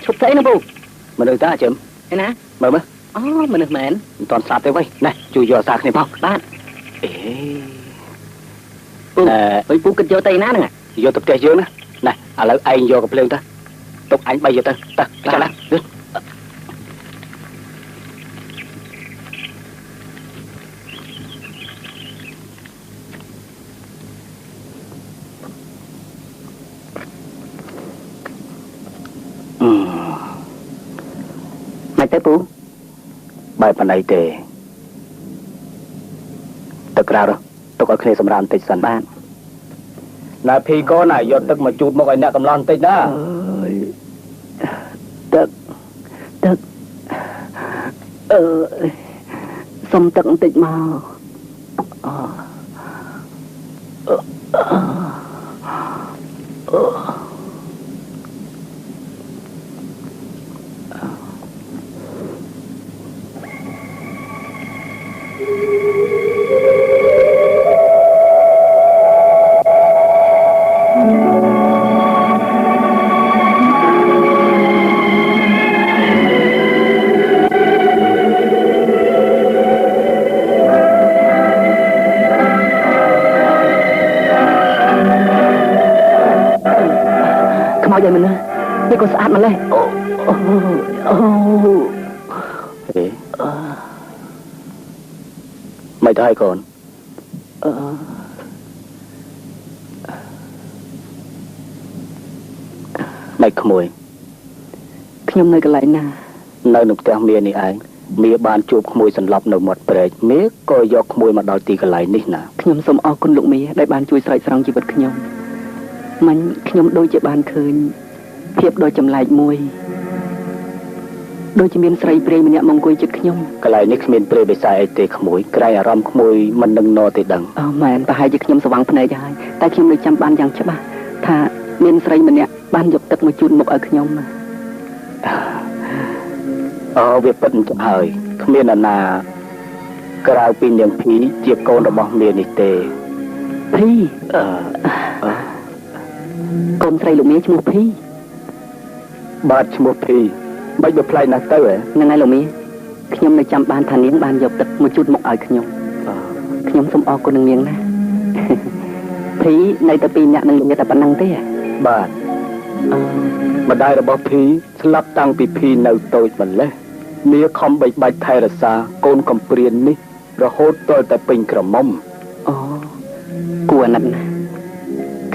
chụp thấy nó bù mà nơi ta chấm thế nè mời mơ mà được mến toàn sạp tới vây này chui giò sạc này phong bạn với bù kịch vô tay ná nè vô tập tre dương này lỡ anh vô gặp lương ta tục anh bay vô ta cho lắm mày tới bù bài phần này thì thực ra đâu tôi có khi xâm ran tịch sẵn bạn là phi có này do tức mà chụp một cái nè cầm lon tịch đó tức xong tận tịch màu vậy mình đây còn sạch mà lên mày thấy còn mày không mùiខ្ញុំនៅកន្លែងណានៅក្នុងផ្ទះមីនេះឯងមីបានជួបក្មួយសន្លប់នៅមាត់ព្រែកមីក៏យកក្មួយមកដល់ទីកន្លែងនេះណាខ្ញុំសូមអរគុណលោកមីដែលបានជួយស្រោចស្រង់ជីវិតខ្ញុំមិញខ្ញុំដូចជាបានឃើញភាពដ៏ចម្លែកមួយដូចជាមានស្រីព្រៃម្នាក់មកអង្គុយជិតខ្ញុំកន្លែងនេះគ្មានព្រៃបិសាចអីទេក្មួយក្រែងអារម្មណ៍ក្មួយមិននឹងណទេដឹងអូមែនប្រហែលជាខ្ញុំស្វាំងភ្នែកហើយតែខ្ញុំនៅចាំបានយ៉ាងច្បាស់ថាមានស្រីម្នាក់បានយកទឹកមកជូនមុខឲ្យខ្ញុំវាពិតអញ្ចឹងហើយគ្មានអ្នកណាក្រៅពីនាងភីជាកូនរបស់មានេះទេភីកូនស្រីលោកមីឈ្មោះភីបាទឈ្មោះភីមិនបើផ្លែណាស់ទៅហ្នឹងហើយលោកមីខ្ញុំនៅចាំបានថានាងបានយកទឹកមកជូតមុខឲ្យខ្ញុំសូមអរគុណនឹងនាងណាភីនៅតែពីរអ្នកនឹងលោកមីតែប៉ុណ្្នឹងទេបាទម្ដាយរបស់ភីស្លាប់តាំងពីភីនៅតូចម្លេះមាខំបីបាច់ថែរក្សាកូនកំព្រាននេះរហូតទាល់តែពេញក្រមុំគួរអាណិតណា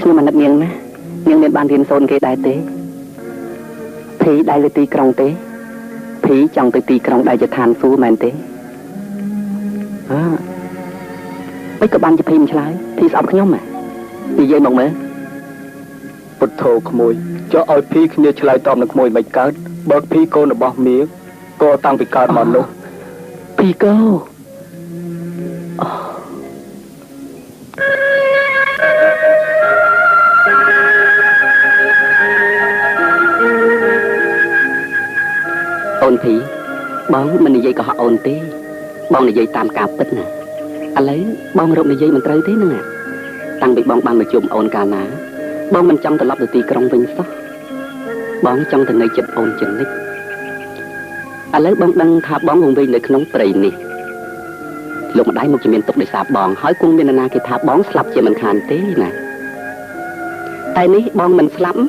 ខ្ញុំអាណិតនាងណានាងមានបានរៀនសូត្រគេដែរទេភីដែរទៅទីក្រុងទេភីចង់ទៅទីក្រុងដែលជាឋានសួគ៌មែនទេមិនក៏បានជាភីមិនឆ្លើយភីស្អប់ខ្ញុំហ៎និយាយមកមើលពុទ្ធោក្មួយចុះឲ្យភីគ្នាឆ្លើយតបនឹងក្មួយមិនកើតបើភីកូនរបស់មាក៏តាំងពីកើតមកនោះភីកូអូនភីបងមិននិយាយកុហកអូនទេបងនិយាយតាមការពិតណាឥឡូវបងរកនិយាយមិនត្រូវទេហ្នឹងតាំងពីបងបានមកជួបអូនកាលណាបងមិនចង់ត្រឡប់ទៅទីក្រុងវិញសោះបងចង់ទៅនៅជិតអូនជានិច្ចឥឡូវបងដឹងថាបងវង្វេងនៅក្នុងព្រៃនេះលោកម្ដាយមកជាមានទុកដោយសារបងហើយគង់មាននរណាគេថាបងស្លាប់ជាមិនខានទេណាតែនេះបងមិនស្លាប់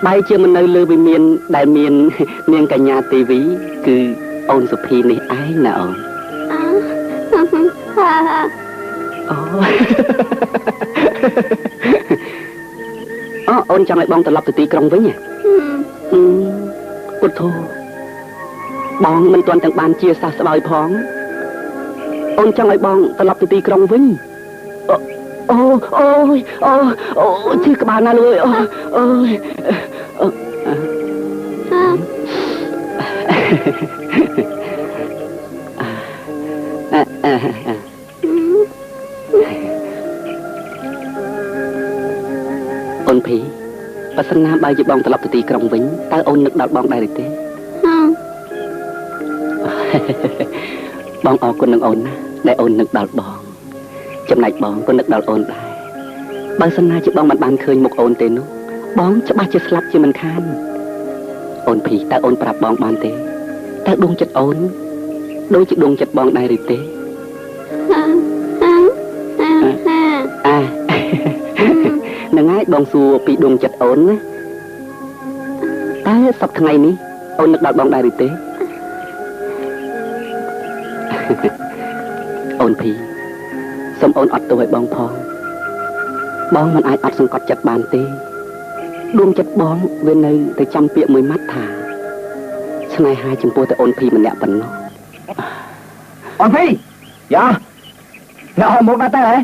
បែរជាមិននៅលើវិមានដែលមាននាងកញ្ញាទេវីគឺអូនសុភីនេះឯងណាអូនអូនចង់ឲ្យបងត្រឡប់ទៅទីក្រុងវិញពុទ្ធោបងមិនទាន់ទាំងបានជាសះស្បើយផងអូនចង់ឲ្យបងត្រឡប់ទៅទីក្រុងវិញអូជឿក្បាលណាលឿយអូយអូនភីបើសិនណាបើជាបងត្រឡប់ទៅទីក្រុងវិញតើអូននឹកដល់បងដែរឬទេបងអរគុណនឹងអូនណាដែលអូននឹកដល់បងចំណែកបងក៏នឹកដល់អូនដែរបើសិនណាជាបងមិនបានឃើញមុខអូនទេនោះបងច្បាស់ជាស្លាប់ជាមិនខាន អូនភីតើអូនប្រាប់បងបានទេតើដួងចិត្តអូនដូចជាដួងចិត្តបងដែរឬទេនឹងហើយបងសួរពីដួងចិត្តអូនណាតើសប្តាហ៍ថ្ងៃនេះអូននឹកដល់បងដែរឬទេអូនភីសូមអូនអត់ទោសឲ្យបងផងបងមិនអាចអត់សង្កត់ចិត្តបានទេដួងចិត្តបងវានៅតែចាំពាក្យមួយម៉ាត់ថាស្នេហាចំពោះតែអូនភីម្នាក់ប៉ុណ្ណោះអូនភីយ៉ាអ្នកហៅមកដល់ទៅហ៎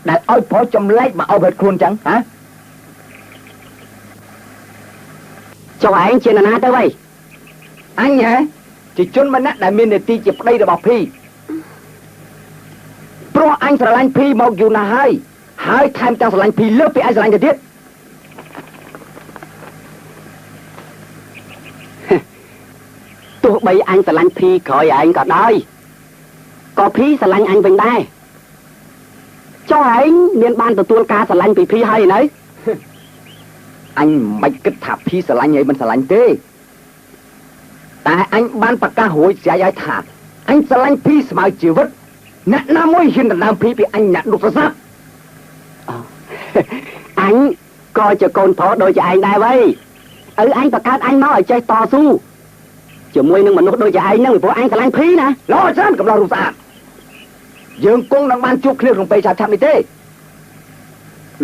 ដែលឲ្យប្រុសចម្លែកមកឲ្យហេតុខ្លួនចឹងហ៎ចុះឯងជានរណាទៅវៃអញហ៎ជាជនម្នាក់ដែលមាននាទីជាប្តីរបស់ភីព្រោះអញស្រឡាញ់ភីមកយូរណាស់ហើយថែមទាំងស្រឡាញ់ភីលើសពីអញស្រឡាញ់ទៅទៀតទោះបីអញស្រឡាញ់ភីក្រោយឯងក៏ដោយក៏ភីស្រឡាញ់អញវិញដែរចុះឯងមានបានទទួលការស្រឡាញ់ពីភីហើយនៅអញមិនគិតថាភីស្រឡាញ់ហើយមិនស្រឡាញ់ទេតែអញបានប្រកាសរួចស្រាយឲ្យថាអញស្រឡាញ់ភីស្មើជីវិតអ្នកណាមួយហ៊ានដណ្ដើមភីពីអញអ្នកនោះប្រសាទអញក៏ជាកូនប្រុសដូចជាឯងដែរវ៉ៃឪអញបង្កើតអញមកឲ្យចេះតស៊ូជាមួយនឹងមនុស្សដូចជាឯងហ្នឹងព្រោះអញស្រឡាញ់ភីណាលោច្រើនកំឡុងរូបស្អាតយើងគង់នឹងបានជួបគ្នាក្នុងពេលឆាប់ៗនេះទេ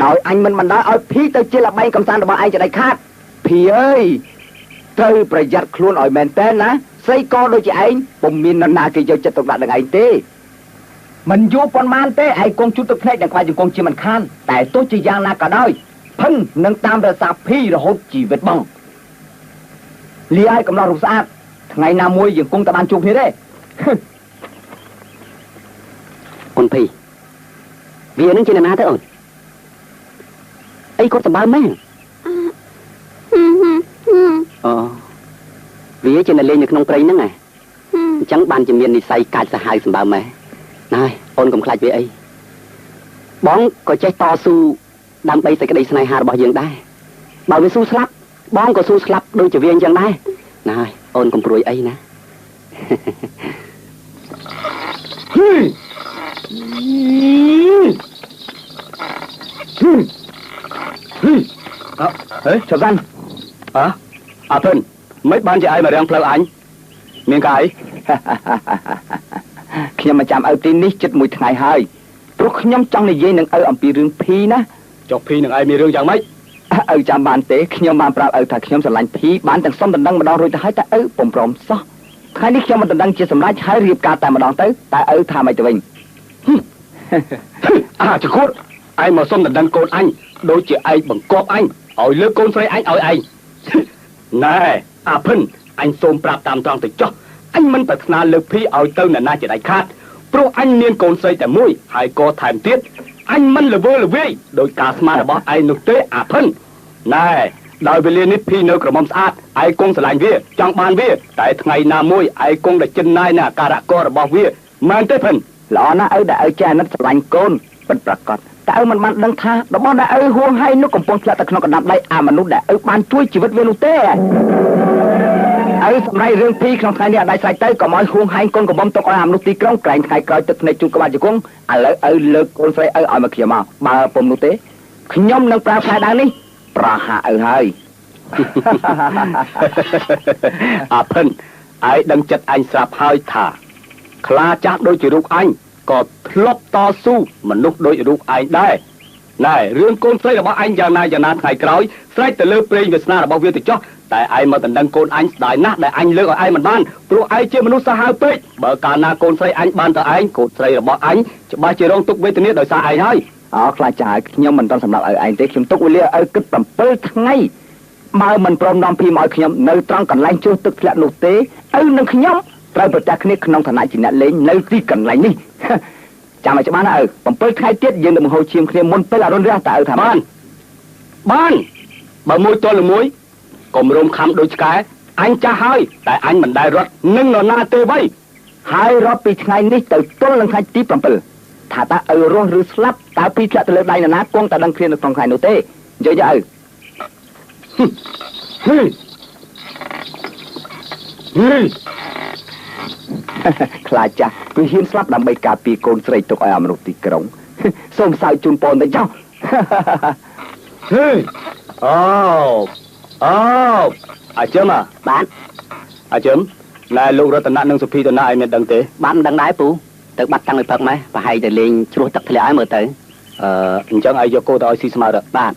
ដោយអញមិនបណ្ដោយឲ្យភីទៅជាល្បែងកំសាន្តរបស់ឯងចដៃខាតភីអើយត្រូវប្រយ័ត្នខ្លួនឲ្យមែនតើណាស្អីក៏ដូចជាឯងពុំមាននរណាគេយកចិត្តទុកដាក់នឹងឯងទេមិនយូរប៉ុន្មានទេឯងគង់ជួបទឹកភ្នែកនឹងខ្វាយជង្គង់ជាមិនខានតែទោះជាយ៉ាងណាក៏ដោយផឹងនឹងតាមរក្សាភីរហូតជីវិតបងលាឲ្យកំឡុងរូបស្អាតថ្ងៃណាមួយយើងគង់តែបានជួបគ្នាទេអូនភីវានឹងជានរណាទៅអូនអីគាត់សម្បើមមែនអូវាជានៅលេងនៅក្នុងព្រៃហ្នឹងហ៎អញ្ចឹងបានជាមាននិស័យកាចសាហាវសម្បើមមែនណាយអូនកុំខ្លាចវាអីបងក៏ចេះតស៊ូដើម្បីសេចក្តីស្នេហារបស់យើងដែរបើវាស៊ូស្លាប់បងក៏ស៊ូស្លាប់ដូចជាវាអញ្ចឹងដែរណាយអូនកុំព្រួយអីណាហេចសាន់អាភិនមិនបានជាឯងមករាំងផ្លូវអញមានកាយខ្ញុំមកចាំឪទីនេះជិត1ថ្ងៃហើយព្រោះខ្ញុំចង់និយាយនឹងឪអំពីរឿងភីណាចុះភីនឹងឯងមានរឿងយ៉ាងម៉េចឪចាំបានទេខ្ញុំបានប្រាប់ឪថាខ្ញុំស្រឡាញ់ភីបានទាំងសុំដណ្ដឹងម្ដងរួចទៅហើយតែឪពុំព្រមសោះថ្ងៃនេះខ្ញុំមិនដណ្ដឹងជាសម្រេចហើយរៀបការតែម្ដងទៅតែឪថាម៉េចទៅវិញចង្កួតឯងមកសុំដណ្ដឹងកូនអញដូចជាឯងបង្គាប់អញឲ្យលើកកូនស្រីអញឲ្យឯងណែអាភិនអញសូមប្រាប់តាមត្រង់ទៅចុះអញមិនប្រាថ្នាលើកភីឲ្យទៅអ្នកណាជាដាច់ខាតព្រោះអញមានកូនស្រីតែមួយហើយក៏ថែមទៀតអញមិនល្វើល្វាយដោយការស្មានរបស់ឯងនោះទេអាភិនណែដោយវេលានេះភីនៅក្រមុំស្អាតឯងគង់ស្រឡាញ់វាចង់បានវាតែថ្ងៃណាមួយឯងគង់តែចិនណាយនៅអាការៈករបស់វាមែនទេភិនល្អណាស់ឪដែលឪចេះអាណិតស្រឡាញ់កូនពិតប្រាកដតែឪមិនបានដឹងថារបស់ដែលឪហួងហើយនោះកំពុងធ្លាក់ទៅក្នុងកណ្ដាប់ដៃអាមនុស្សដែលឪបានជួយជីវិតវានោះទេឪសម្រាប់រឿងភីក្នុងថ្ងៃនេះអត់ដាច់ស្រេចទៅក៏មកហួងហែងកូនកំបំទុកឲ្យអាមនុស្សទីក្រុងក្រែងថ្ងៃក្រោយទឹកភ្នែកជូតក្បាច់ជង្គង់ឥឡូវឪលើកកូនស្រីឪឲ្យមកខ្ញុំមកបើពុំនោះទេខ្ញុំនឹងប្រើផ្លែដើមនេះប្រហាឪហើយអាភិនឯងដឹងចិត្តអញស្រាប់ហើយថាខ្លាចាស់ដូចជារូបអញក៏ធ្លាប់តស៊ូមនុស្សដូចរូបឯងដែរណែរឿងកូនស្រីរបស់អញយ៉ាងណាថ្ងៃក្រោយស្រេចទៅលើព្រេងវាសនារបស់វាទៅចោះតែឯងមកដណ្ដឹងកូនអញស្ដាយណាស់ដែលអញលើកឲ្យឯងមិនបានព្រោះឯងជាមនុស្សសាហាវពេកបើកាលណាកូនស្រីអញបានទៅឯងកូនស្រីរបស់អញច្បាស់ជារងទុក្ខវេទនាដោយសារឯងហើយខ្លាចចាស់ខ្ញុំមិនទាន់សម្រាប់ឲ្យឯងទេខ្ញុំទុកវេលាឲ្យគិត7ថ្ងៃបើមិនព្រមនាំភីមកឲ្យខ្ញុំនៅត្រង់កន្លែងជួសទឹកធ្លាក់នោះទេឪនឹងខ្ញុំត្រូវប្រទះគ្នាក្នុងឋានៈជាអ្នកលេងនៅទីកន្លែងនេះចាំឲ្យច្បាស់ណាឪ7ថ្ងៃទៀតយើងនឹងបង្ហូរឈាមគ្នាមុនពេលអរុណរះតើឪថាបានបើមួយទល់មួយកុំរំខំដូចឆ្កែអញចាស់ហើយតែអញមិនដែលរត់នឹងនរណាទេវ៉ៃហើយរាប់ពីថ្ងៃនេះទៅទល់នឹងថ្ងៃទី7ថាតើឪរស់ឬស្លាប់តើពីធ្លាក់ទៅលើដៃនរណាគង់តែដឹងគ្នានៅក្នុងថ្ងៃនោះទេនិយាយទៅឪ ខ្លាចចាស់វាហ៊ានស្លាប់ដើម្បីការពារកូនស្រីទុកឲ្យអមនុស្សទីក្រុងសូមសើចជូនពរទៅចុះអូអាជឹមបាទអាជឹមណែលោករតនៈនិងសុភីទៅណាឲ្យមានដឹងទេបាទមិនដឹងដែរពូទៅបាត់តាំងពីព្រឹកម៉េះប្រហែលតែលេងជ្រោះទឹកធ្លាក់ឲ្យមើលទៅអញ្ចឹងឲ្យយកគោទៅឲ្យស៊ីស្មៅទៅបាទ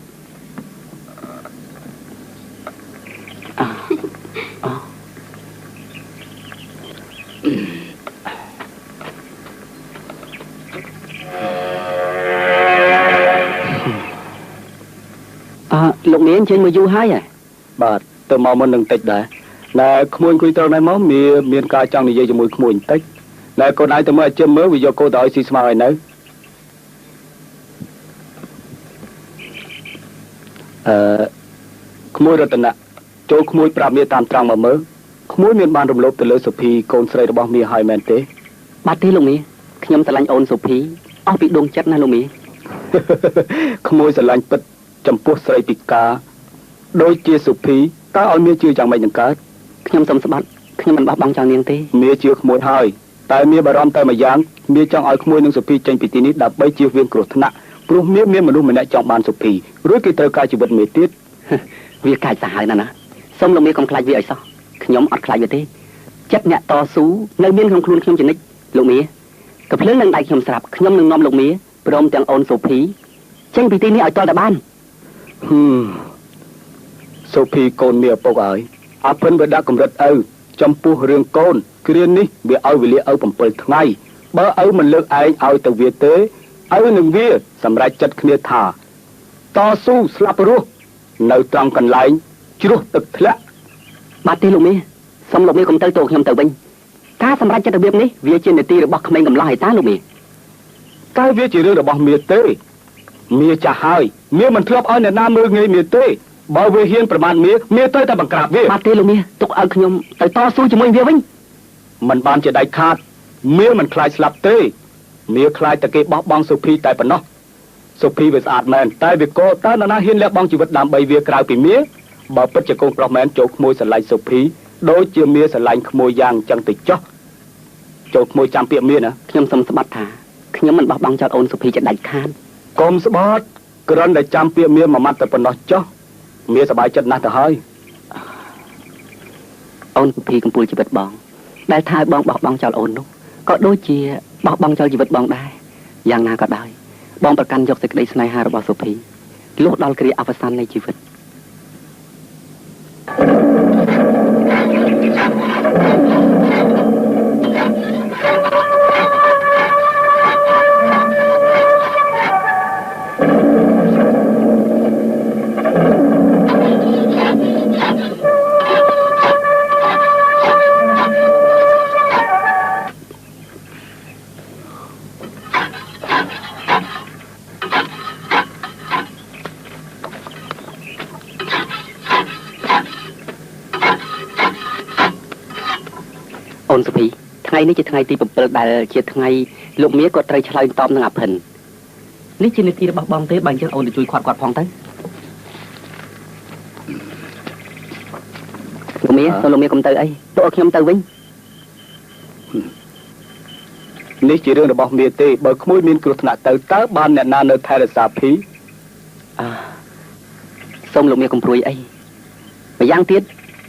លោកនាងចេញមកយូរហើយបាទទៅមកមុននឹងតិចដែរណែក្មួយអង្គុយត្រង់នេះមកមានការចង់និយាយជាមួយក្មួយបន្តិចណែកូនឯងទៅមើលឲ្យជិមមើលវាយកគោទៅឲ្យស៊ីស្មៅឲ្យនៅក្មួយរតនៈចូលក្មួយប្រាប់មាតាមត្រង់មកមើលក្មួយមានបានរំលោភទៅលើសុភីកូនស្រីរបស់មាហើយមែនទេបាទទេលោកនាងខ្ញុំស្រឡាញ់អូនសុភីអស់ពីដួងចិត្តណាលោកនាងក្មួយស្រឡាញ់ពិតចំពោះស្រីពិការដូចជាសុភីតើឲ្យមាជឿយ៉ាងម៉េចនឹងកើតខ្ញុំសូមស្បាត់ខ្ញុំមិនបោះបង់ចោលនាងទេមាជឿក្មួយហើយតែមាបារម្ភតែម្យ៉ាងមាចង់ឲ្យក្មួយនិងសុភីចេញពីទីនេះដើម្បីជៀសវាងគ្រោះថ្នាក់ព្រោះមាមានមនុស្សម្នាក់ចង់បានសុភីរួចគេត្រូវការជីវិតមាទៀតវាកាចសាហាវណាស់ណាសូមលោកមាកុំខ្លាចវាឲ្យសោះខ្ញុំអត់ខ្លាចវាទេចិត្តអ្នកតស៊ូនៅមានក្នុងខ្លួនខ្ញុំជានិច្ចលោកមាកភ្លើងនឹងដៃខ្ញុំស្រាប់ខ្ញុំនឹងនាំលោកមាព្រមទាំងអូនសុភីចេញពីទីនេះឲ្យតតែបានសុភីកូនមាឪពុកហើយអាភិនវាដាក់កម្រិតឪចំពោះរឿងកូនគ្រានេះវាឲ្យវេលាឪ7ថ្ងៃបើឪមិនលើកឯងឲ្យទៅវាទេឪនឹងវាសម្រេចចិត្តគ្នាថាតស៊ូស្លាប់រស់នៅត្រង់កន្លែងជ្រោះទឹកធ្លាក់បាទទេលោកមាសូមលោកមាកុំទៅខ្ញុំទៅវិញការសម្រេចចិត្តរបៀបនេះវាជានីតិរបស់ក្មេងកំឡោះឯតាលោកមាតែវាជារឿងរបស់មាទេមាចាស់ហើយមាមិនធ្លាប់ឲ្យអ្នកណាមើលងាយមាទេបើវាហ៊ានប្រមាថមាទៅតែបង្ក្រាបវាបាទទេលោកមាទុកឲ្យខ្ញុំទៅតស៊ូជាមួយវាវិញមិនបានជាដាច់ខាតមាមិនខ្លាចស្លាប់ទេមាខ្លាចតែគេបោះបង់សុភីតែប៉ុណ្ណោះសុភីវាស្អាតមែនតែវាក៏តើនរណាហ៊ានលះបង់ជីវិតដើម្បីវាក្រៅពីមាបើពិតជាកូនប្រុសមែនចូលក្មួយស្រឡាញ់សុភីដូចជាមាស្រឡាញ់ក្មួយយ៉ាងចឹងទៅចោះចូលក្មួយចាំពាក្យមាណាខ្ញុំសូមស្បាត់ថាខ្ញុំមិនបោះបង់ចោលអូនសុភីជាដាច់ខាតកុំស្បត់គ្រាន់តែចាំពាក្យមាមួយម៉ាត់តែប៉ុណ្ណោះចោះមាសប្បាយចិត្តណាស់ទៅហើយអូនសុភីកំពូលជីវិតបងដែលថាឲ្យបងបោះបង់ចោលអូននោះក៏ដូចជាបោះបង់ចោលជីវិតបងដែរយ៉ាងណាក៏ដោយបងប្រកាន់យកសេចក្តីស្នេហារបស់សុភីលុះដល់គ្រាអវសាននៃជីវិតអូនសុភីថ្ងៃនេះជាថ្ងៃទី7ដែលជាថ្ងៃលោកមាគាត់ត្រូវឆ្លើយតបនឹងអាភិននេះជានីតិរបស់បងទេបើអញ្ចឹងអូនទៅជួយគាត់ផងទៅលោកមាសូមលោកមាកុំទៅអីទុកឲ្យខ្ញុំទៅវិញនេះជារឿងរបស់មាទេបើក្មួយមានគ្រោះថ្នាក់ទៅតើបានអ្នកណានៅថែរក្សាភីសូមលោកមាកុំព្រួយអីម្យ៉ាងទៀត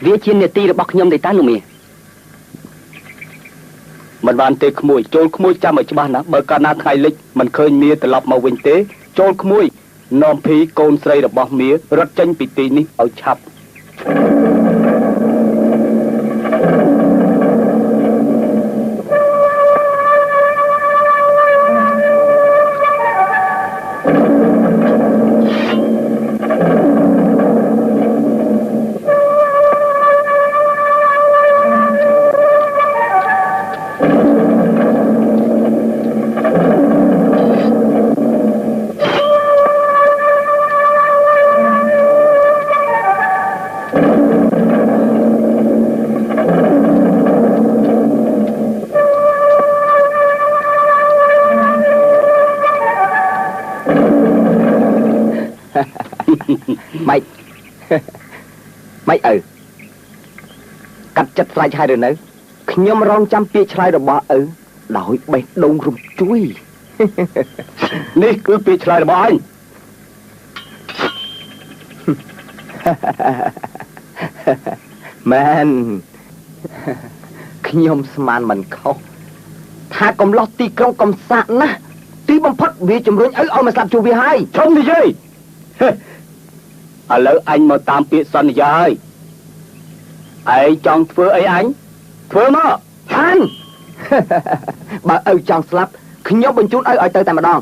វាជានីតិរបស់ខ្ញុំទេតើលោកមាមិនបានទេក្មួយចូលក្មួយចាំឲ្យច្បាស់ណាបើកាលណាថ្ងៃលិចមិនឃើញមាត្រឡប់មកវិញទេចូលក្មួយនាំភីកូនស្រីរបស់មារត់ចេញពីទីនេះឲ្យឆាប់ម៉េចឪកា បាត់ចិត្តស្រេចហើយឬនៅខ្ញុំរងចាំពាក្យឆ្លើយរបស់ឪដោយបេះដូងរំជួយនេះគឺពាក្យឆ្លើយរបស់អញមែនខ្ញុំស្មានមិនខុសថាកំឡោះទីក្រុងកំសាកណាស់ទីបំផុតវាជំរុញឲ្យមកស្លាប់ជួបវាហើយឈប់និយាយឥឡូវអញមកតាមពាក្យសន្យាហើយឯងចង់ធ្វើអីអញធ្វើមកហានបើឪចង់ស្លាប់ខ្ញុំបញ្ជូនឲ្យទៅតែម្ដង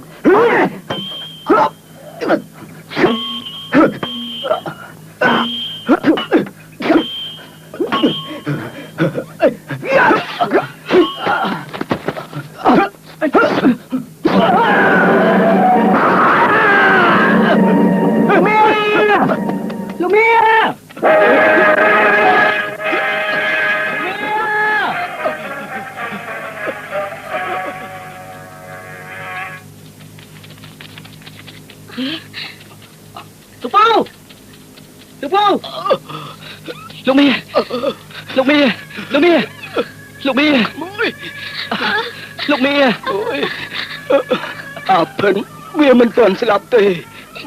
អាភិនវាមិនទាន់ស្លាប់ទេ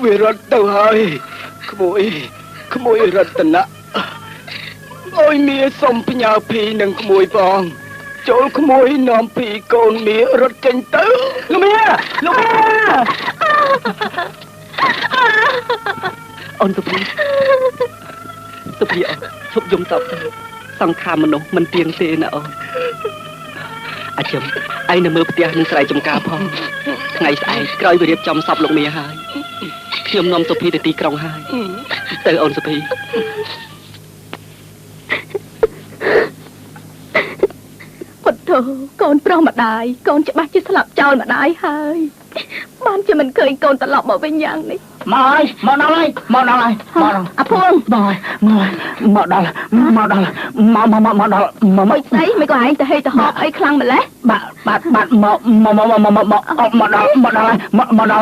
វារត់ទៅហើយក្មួយរតនៈអើយមីសុំផ្ញើភីនឹងក្មួយផងចូលក្មួយនាំភីកូនមីរត់ចេញទៅលោកមីអូនសុភីឈប់យំតបទៅសង្ខារមនុស្សមិនទៀងទេណាអូនអាជឹមឯងនៅមើលផ្ទះនឹងស្រែចំការផងថ្ងៃស្អែកក្រោយវារៀបចំសពលោកមីហើយខ្ញុំនាំសុភីទៅទីក្រុងហើយទៅអូនសុភីពុទ្ធោកូនប្រុសម្ដាយកូនច្បាស់ជាស្លាប់ចោលម្ដាយហើយបានជាមិនឃើញកូនត្រឡប់មកវិញយ៉ាងនេះមកដល់ហើយអាភួងមកដល់មិនស្អីមិនក៏ឯងទៅហេទៅហប់អីខ្លាំងម្លេះបាទមកដល់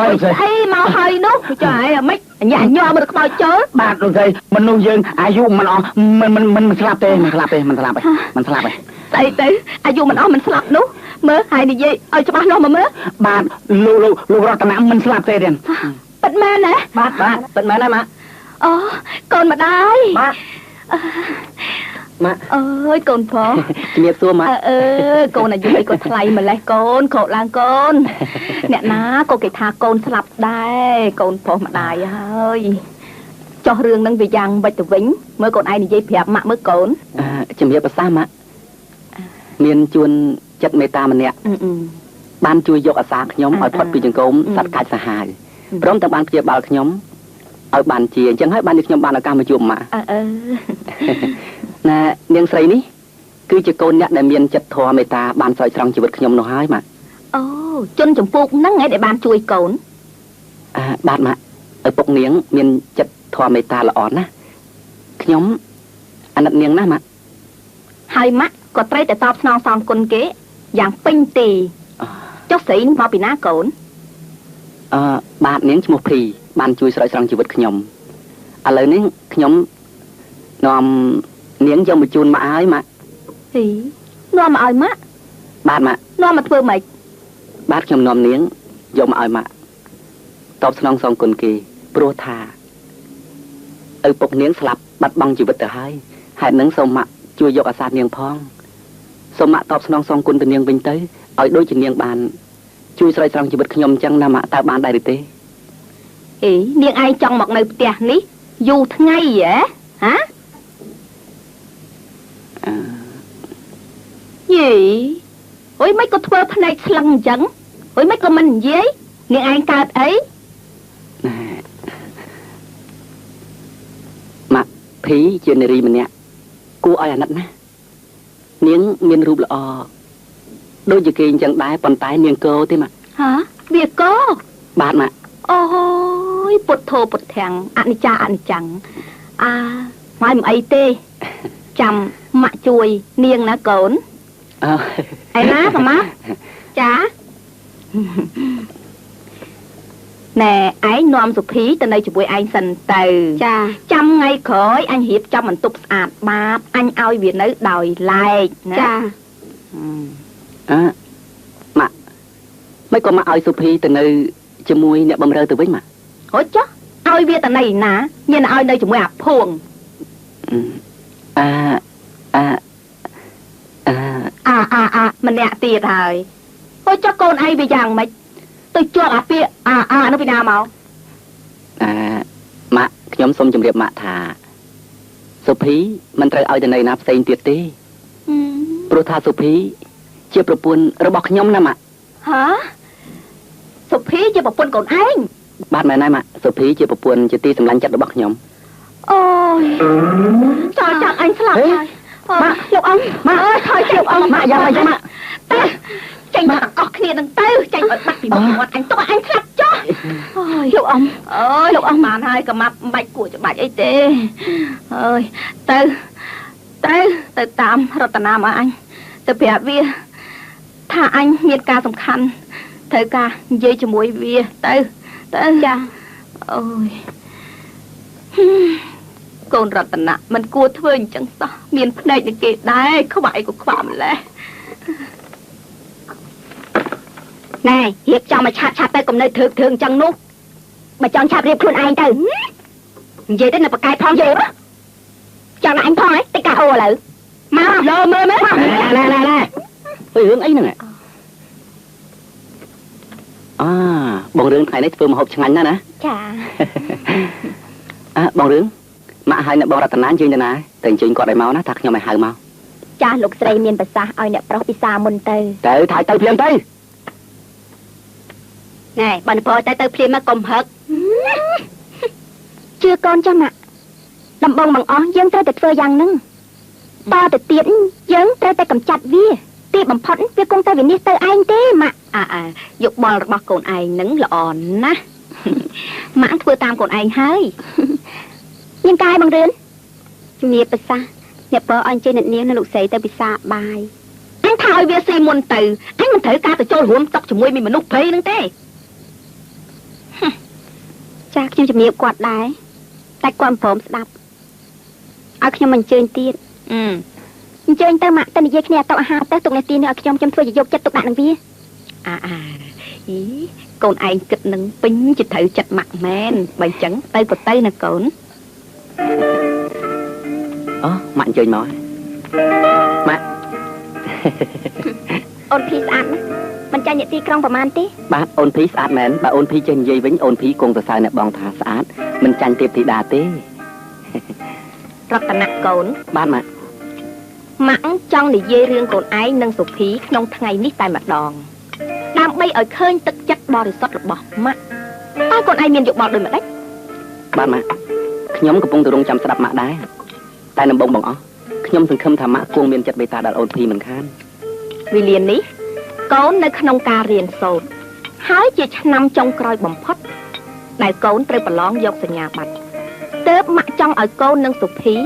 ហើយអីមកហើយនោះចុះឯងមិនញ៉ាំញ័រមើលខ្មោចចូលបាទលោកស្រីមនុស្សយើងអាយុមិនអស់មិនស្លាប់ទេមិនស្លាប់ទេស្អីទៅអាយុមិនអស់មិនស្លាប់នោះមើលហើយនិយាយឲ្យច្បាស់នោះមកមើលបាទលោករតនៈមិនស្លាប់ទេទេពិតមែនណាបាទពិតមែនណាម៉ាក់អូកូនម្ដាយម៉ាក់អើយកូនផងជំរាបសួរម៉ាក់កូនអាយុអីក៏ថ្លៃម្លេះកូនក្រោកឡើងកូនអ្នកណាក៏គេថាកូនស្លាប់ដែរកូនប្រុសម្ដាយហើយចោះរឿងហ្នឹងវាយ៉ាងមិនទៅវិញមើលកូនឯងនិយាយប្រាប់ម៉ាក់មើលកូនជំរាបប្រសាម៉ាក់មានជួនចិត្តមេត្តាម្នាក់បានជួយយកអាសាខ្ញុំឲ្យផុតពីចង្កូមសត្វកាច់សាហាវព្រមទាំងបានព្យាបាលខ្ញុំឲ្យបានជាអញ្ចឹងហើយបានខ្ញុំបានឱកាសមកជួបម៉ាក់ណានាងស្រីនេះគឺជាកូនអ្នកដែលមានចិត្តធម៌មេត្តាបានស្រោចស្រង់ជីវិតខ្ញុំនោះហើយម៉ាក់អូជនចម្ពោះហ្នឹងឯងដែលបានជួយកូនបាទម៉ាក់ឪពុកនាងមានចិត្តធម៌មេត្តាល្អណាស់ខ្ញុំអាណិតនាងណាស់ម៉ាក់ហើយម៉ាក់ក៏ត្រូវតែតបស្នងសងគុណគេយ៉ាងពេញទីចុះស្រីមកពីណាកូនបាទនាងឈ្មោះភីបានជួយស្រោចស្រង់ជីវិតខ្ញុំឥឡូវនេះខ្ញុំនាំនាងយកមកជូនម៉ាក់ហើយម៉ាក់នាំមកឲ្យម៉ាក់បាទម៉ាក់នាំមកធ្វើម៉េចបាទខ្ញុំនាំនាងយកមកឲ្យម៉ាក់តបស្នងសងគុណគេព្រោះថាឪពុកនាងស្លាប់បាត់បង់ជីវិតទៅហើយហេតុហ្នឹងសូមម៉ាក់ជួយយកអាសានាងផងសូមម៉ាក់តបស្នងសងគុណទៅនាងវិញទៅឲ្យដូចជានាងបានជួយស្រោចស្រង់ជីវិតខ្ញុំអញ្ចឹងណាម៉ាក់តើបានដែរទេនាងឯងចង់មកនៅផ្ទះនេះយូរថ្ងៃហ៎យីអូយមិនក៏ធ្វើភ្នែកស្លឹងអញ្ចឹងអូយមិនក៏មិននិយាយនាងឯងកើតអីម៉ាក់ភីជានារីម្នាក់គួរឲ្យអាណិតណានាងមានរូបល្អដូចជាគេអញ្ចឹងដែរប៉ុន្តែនាងកោទេម៉ាក់វាកោបាទម៉ាក់អូយពុទ្ធោពុទ្ធាំងអនិច្ចាអនិច្ចំមិនអីទេចាំម៉ាក់ជួយនាងណាកូនឯណាម៉ាក់ចា nè ấy nom sụp phí từ đây chụp với anh sần từ trăm ngày khởi anh hiệp trong mình tục ạt bạp anh ao việt nữ đòi lại nè mà mấy con mà ao sụp phí từ nơi chụp mui nè bầm rơ từ với mà hối chứ ao việt từ này nè như là ao đây chụp mui ạp phuồng mình nè tiệt rồi hối cho con ai bây giờ mày tôi cho ạp bia nó bị nào màu mà nhóm xông chùm điệp mạ thả số phí mình trời ao từ này nạp xây tiệt tí pro tha số phí chia pro buôn rồi bọc nhóm nè mà hả số phí chia bọc buôn còn anh bát mẹ này mà số phí chia pro buôn chia ti sầm lanh chặt rồi bọc nhóm ôi trời chắc anh sẽ làm rồi mà lục ông mà ơi thôi lục ông mà giờ mà chạy mà có kia đừng tư chạy ở bắt bị một anh tôi anh khát cho lục ông ơi lục ông mà hai cầm mặt bạch của cho bạch ấy tê ơi từ tạm rồi tận nào mà anh từ bẻ vía thà anh miền ca sầm khăn thời ca dây cho muối vía từ cha ôi con rật tận nè mình cua thuê chẳng sao miền này những cái đấy không phải của phạm lẽ này hiệp cho mà chạp tay cùng nơi thường chẳng nút mà cho chạp riêng khuôn anh từ vậy tên là một cái phong gì đó cho là anh phong ấy tất cả ô lử mà lơ mơ mế nè ôi hướng ấy nè bọn rương thầy này vừa một hộp chẳng anh đó nè chà bọn rương mà hai nè bọn ra tận án chơi nè nè tình chuyện có đại máu nó thật nhưng mà hờ mau cha lục srei miền bờ xa oi nè pro pisa môn từ thầy từ phiền tới này bọn phò tới phiền mà cùng hật chưa con cho mà làm bông bằng ó dân tới tịch phơi giang nưng to tịch tiễn dân tới tay cầm chặt vía tiệp bằng phẫn vía con tay vì nít tới anh thế mà dục bò bò cồn ai nứng là ổn ná mãn thưa tam cồn ai hơi nhưng cai bằng rên nhiệt bờ xa nhiệt bờ anh chơi nịnh niêu nó lục sấy tới bờ xa bài anh thao vía xì môn từ anh mình thấy ca từ trôi huống tóc cho môi mình mà nút phê nưng thế chắc nhưng chụp nhiệt quạt đái tay quan phồm đập nhưng mình chơi tiền chơi tao mà tao đi kia tao tao tụng này tiền nữa trong phơi dục chất tụng bạn đằng vía ý con anh kịch nâng pính chỉ thử chặt mặt men bày trắng tay của tay nè cồn mạnh chơi nói mà ôn phi ăn mình chơi nhẹ ti trongประมาณ tí bà ôn phi sát mến bà ôn phi trên dây vĩnh ôn phi cùng từ sai nè bong thả sát mình tranh tiếp thì đà tí rất là nặng cồn bà mà mãng trong để dây riêng cồn ái nâng sụp phí trong ngày nít tay mặt đòn đam bay ở khơi tức chất bò thì sót được bỏ mắt ta còn ai miền dục bò đôi mà đấy bà mà nhóm của bông từ đông chăm sẽ đập mạ đá tay nằm bông bằng ó nhóm thường khâm thả mạ cuồng miền chặt bê ta đặt ôn phi mình khan vì liền ní có nơi khăn ca riêng sồn hái chỉ nằm trong còi bầm phất đại cốn tới bờ lón dọc từ nhà bạch tớp mặt trong ở cô nâng sụp phí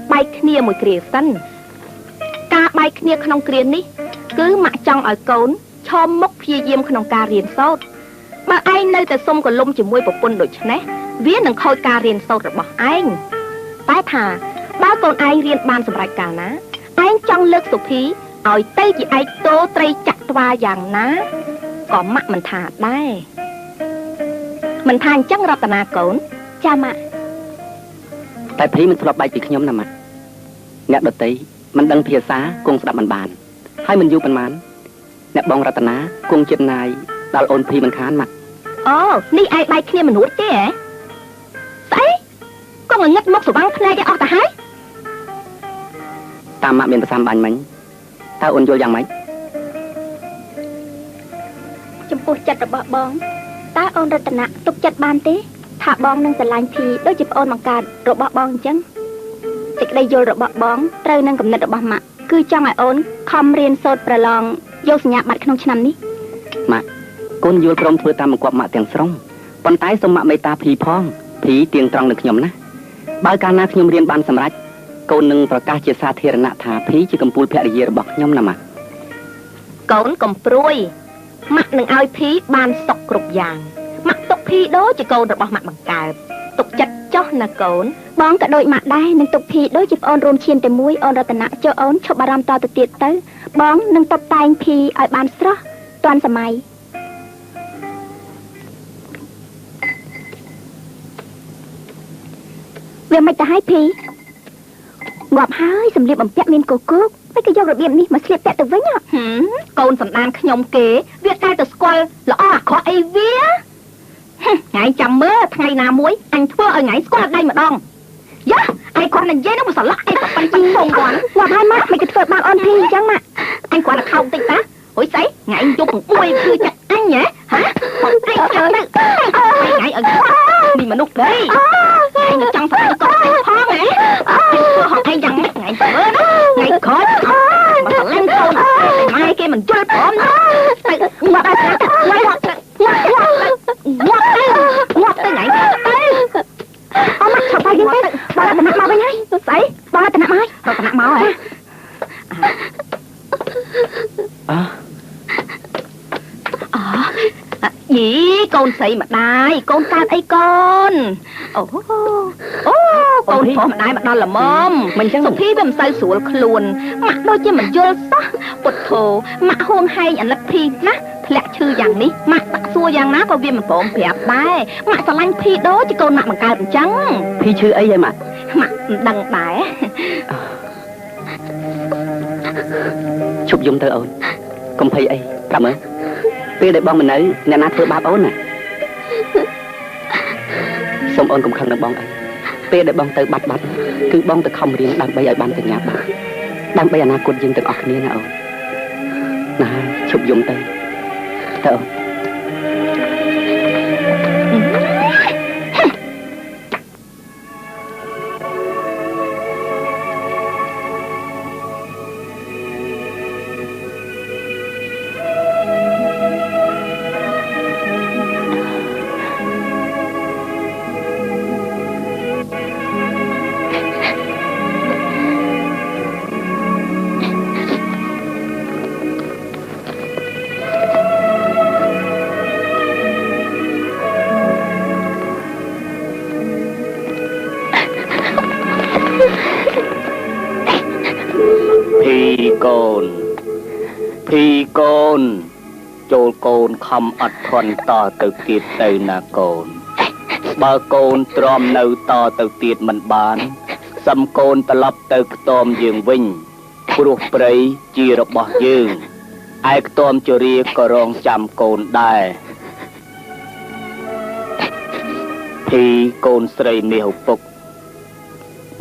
bay kia một kia xanh ca bay kia không kia ní cứ mặt trong ở cốn cho mốc phía diêm khăn ca riêng sốt mà anh nơi tại sông của lông chỉ môi một quân đội nè viết nâng khôi ca riêng sốt rồi bỏ anh tái thà ba con ai riêng ban sầm rải cả ná anh trong lớp sụp phí ở tây chỉ ai tô tây chặt qua dạng ná có mặt mình thả đây mình than chắc ra tà cốn cha mạ tại phí mình thua bay từ nhóm nè mà nè đợt tí mình đăng phía xá cùng đập mình bàn hay mình du mình mán nè bong ra tà cùng chuyện này đào ôn phi mình khán mặt ní ai bay kia mình hút thế hả đấy con người ngất mốc sổ băng này cho ta hái ta mạ miền Sam bánh mình ta ôn vô giang mấy chấm phu chặt rồi bong ta ôn ra tận tục chặt ban tí thả bong nâng sờ lạnh thì đôi chụp ôn bằng cà rồi bong chăng tịch đây vô rồi bong trời nâng cầm nứt rồi mạ cứ trong ai ôn không riêng sốt bờ lòng vô nhà bạch không chăn ní mà con vô trong thưa ta một quạt mạ tiền sông con tái sông mạ mây ta phì phong phí tiền trăng được nhom ná bao ca na nhom riêng ban sầm rách con nângประกาศជាសាធារណៈថាភីជាកម្ពុជាភរិយារបស់ខ្ញុំណាម៉ាកូនកំព្រួយម៉ាក់នឹងឲ្យភីបានសុកគ្រប់យ៉ាងម៉ាក់ទុក ភីដូចជាកូនរបស់ម៉ាក់បង្កើតទុកចិត្តចោះណាកូនបងក៏ដូចម៉ាក់ដែរនឹងទុកភីដូចជាប្អូនរួមឈាមតែមួយអូនរតនៈចុះអូនឈប់បារម្ភតទៅទៀតទៅបងនឹងតុបតែងភីឲ្យបានស្រស់ទាន់សម័យវាមិនទៅឲ្យភីងាប់ហើយសម្លៀកបំពាក់មានកគោកតែក៏យករបៀបនេះមកស្លៀកពាក់ទៅវិញកូនសម្ដានខ្ញុំគេវាតែទៅស្គាល់ល្អអាក្រក់អីវាថ្ងៃចាំមើលថ្ងៃណាមួយអញធ្វើឲ្យថ្ងៃស្គាល់ដៃម្ដងយ៉ាឯងគាត់និយាយនឹងមិនស្រឡះឯងក៏ប៉ិនជីងងន់ងាប់ហើយម៉ាក់មិនក៏ធ្វើបាបអូនភីអញ្ចឹងម៉ាក់អញគាត់ទៅខោតិចតាហុយស្អីថ្ងៃយប់6គឺចាក់អញហ៎បងឯងធ្វើទៅថ្ងៃឲ្យនេះមនុស្សព្រៃឯងចង់ស្អីក៏ផងហ៎ធ្វើហងឯងយ៉ាងម៉េចថ្ងៃមើលថ្ងៃក្រោយមកស្រឡាញ់កូនតែម៉ែគេមិនយល់ព្រមទៅងាប់ដល់ងាប់ទៅថ្ងៃទៅអូម៉ាក់ឆាប់ទៅយើងទៅបងរតនៈមកវិញហើយស្អីបងរតនៈមកហើយរតនៈមកហ៎យីកូនស្រីម្ដាយកូនកើតអីកូនអូកូនប្រុសម្ដាយមកដល់ល្មមមិនចឹងសុភីវាមិនសូវស្រួលខ្លួនម៉ាក់ដូចជាមិនយល់សោះពុទ្ធោម៉ាក់ហួងហែងអាណិតភីណាធ្លាក់ឈឺយ៉ាងនេះម៉ាក់តាក់សួរយ៉ាងណាក៏វាមិនព្រមប្រាប់ដែរម៉ាក់ស្រឡាញ់ភីដូចជាកូនម៉ាក់បង្កើតអញ្ចឹងភីឈឺអីហ៎ម៉ាក់មិនដឹងដែរឈប់យំទៅអូនកុំភ័យអីប្រាប់មើលពេលដែលបងមិននៅអ្នកណាធ្វើបាបអូនណាសូមអូនកុំខឹងនឹងបងអីពេលដែលបងទៅបាត់គឺបងទៅខំរៀនដើម្បីឲ្យបានសញ្ញាបត្រដើម្បីអនាគតយើងទាំងអស់គ្នាណាអូនណាឈប់យំទៅអូនចូលកូនខំអត់ធន់តទៅទៀតទៅណាកូនបើកូនទ្រាំនៅតទៅទៀតមិនបានសឹមកូនត្រឡប់ទៅខ្ទមយើងវិញព្រោះព្រៃជារបស់យើងឯខ្ទមជរាក៏រងចាំកូនដែរភីកូនស្រីមាសឪពុក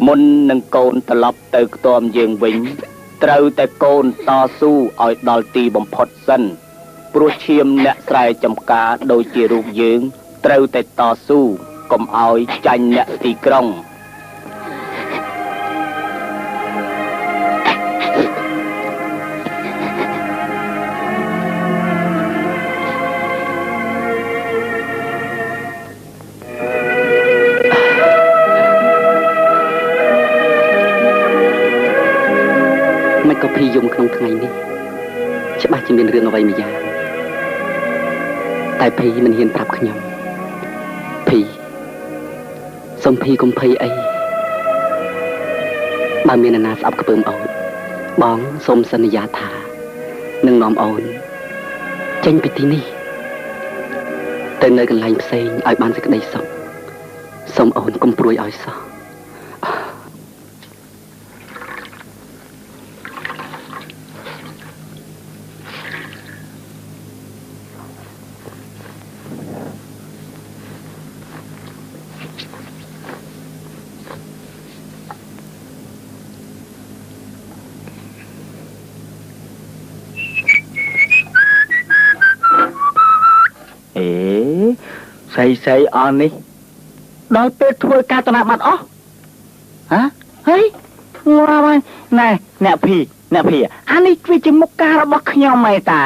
មុននឹងកូនត្រឡប់ទៅខ្ទមយើងវិញត្រូវតែកូនតស៊ូឲ្យដល់ទីបំផុតសិនព្រោះឈាមអ្នកស្រែចំការដូចជារូបយើងត្រូវតែតស៊ូកុំឲ្យចាញ់អ្នកទីក្រុងមិនក៏ភីយំក្នុងថ្ងៃនេះច្បាស់ជាមានរឿងអ្វីម្យ៉ាងតែភីមិនហ៊ានប្រាប់ខ្ញុំភីសុំភីកុំភ័យអីបើមានអ្នកណាស្អប់ខ្ពើមអូនបងសូមសន្យាថានឹងនាំអូនចេញពីទីនេះទៅនៅកន្លែងផ្សេងឲ្យបានសេចក្តីសុខសូមអូនកុំព្រួយឲ្យសោះស្អីអននេះដល់ពេលធ្វើការតនប័ត្រអស់ហ៎ហេងាប់ហើយណែអ្នកភីអានេះវាជាមុខការរបស់ខ្ញុំឯតា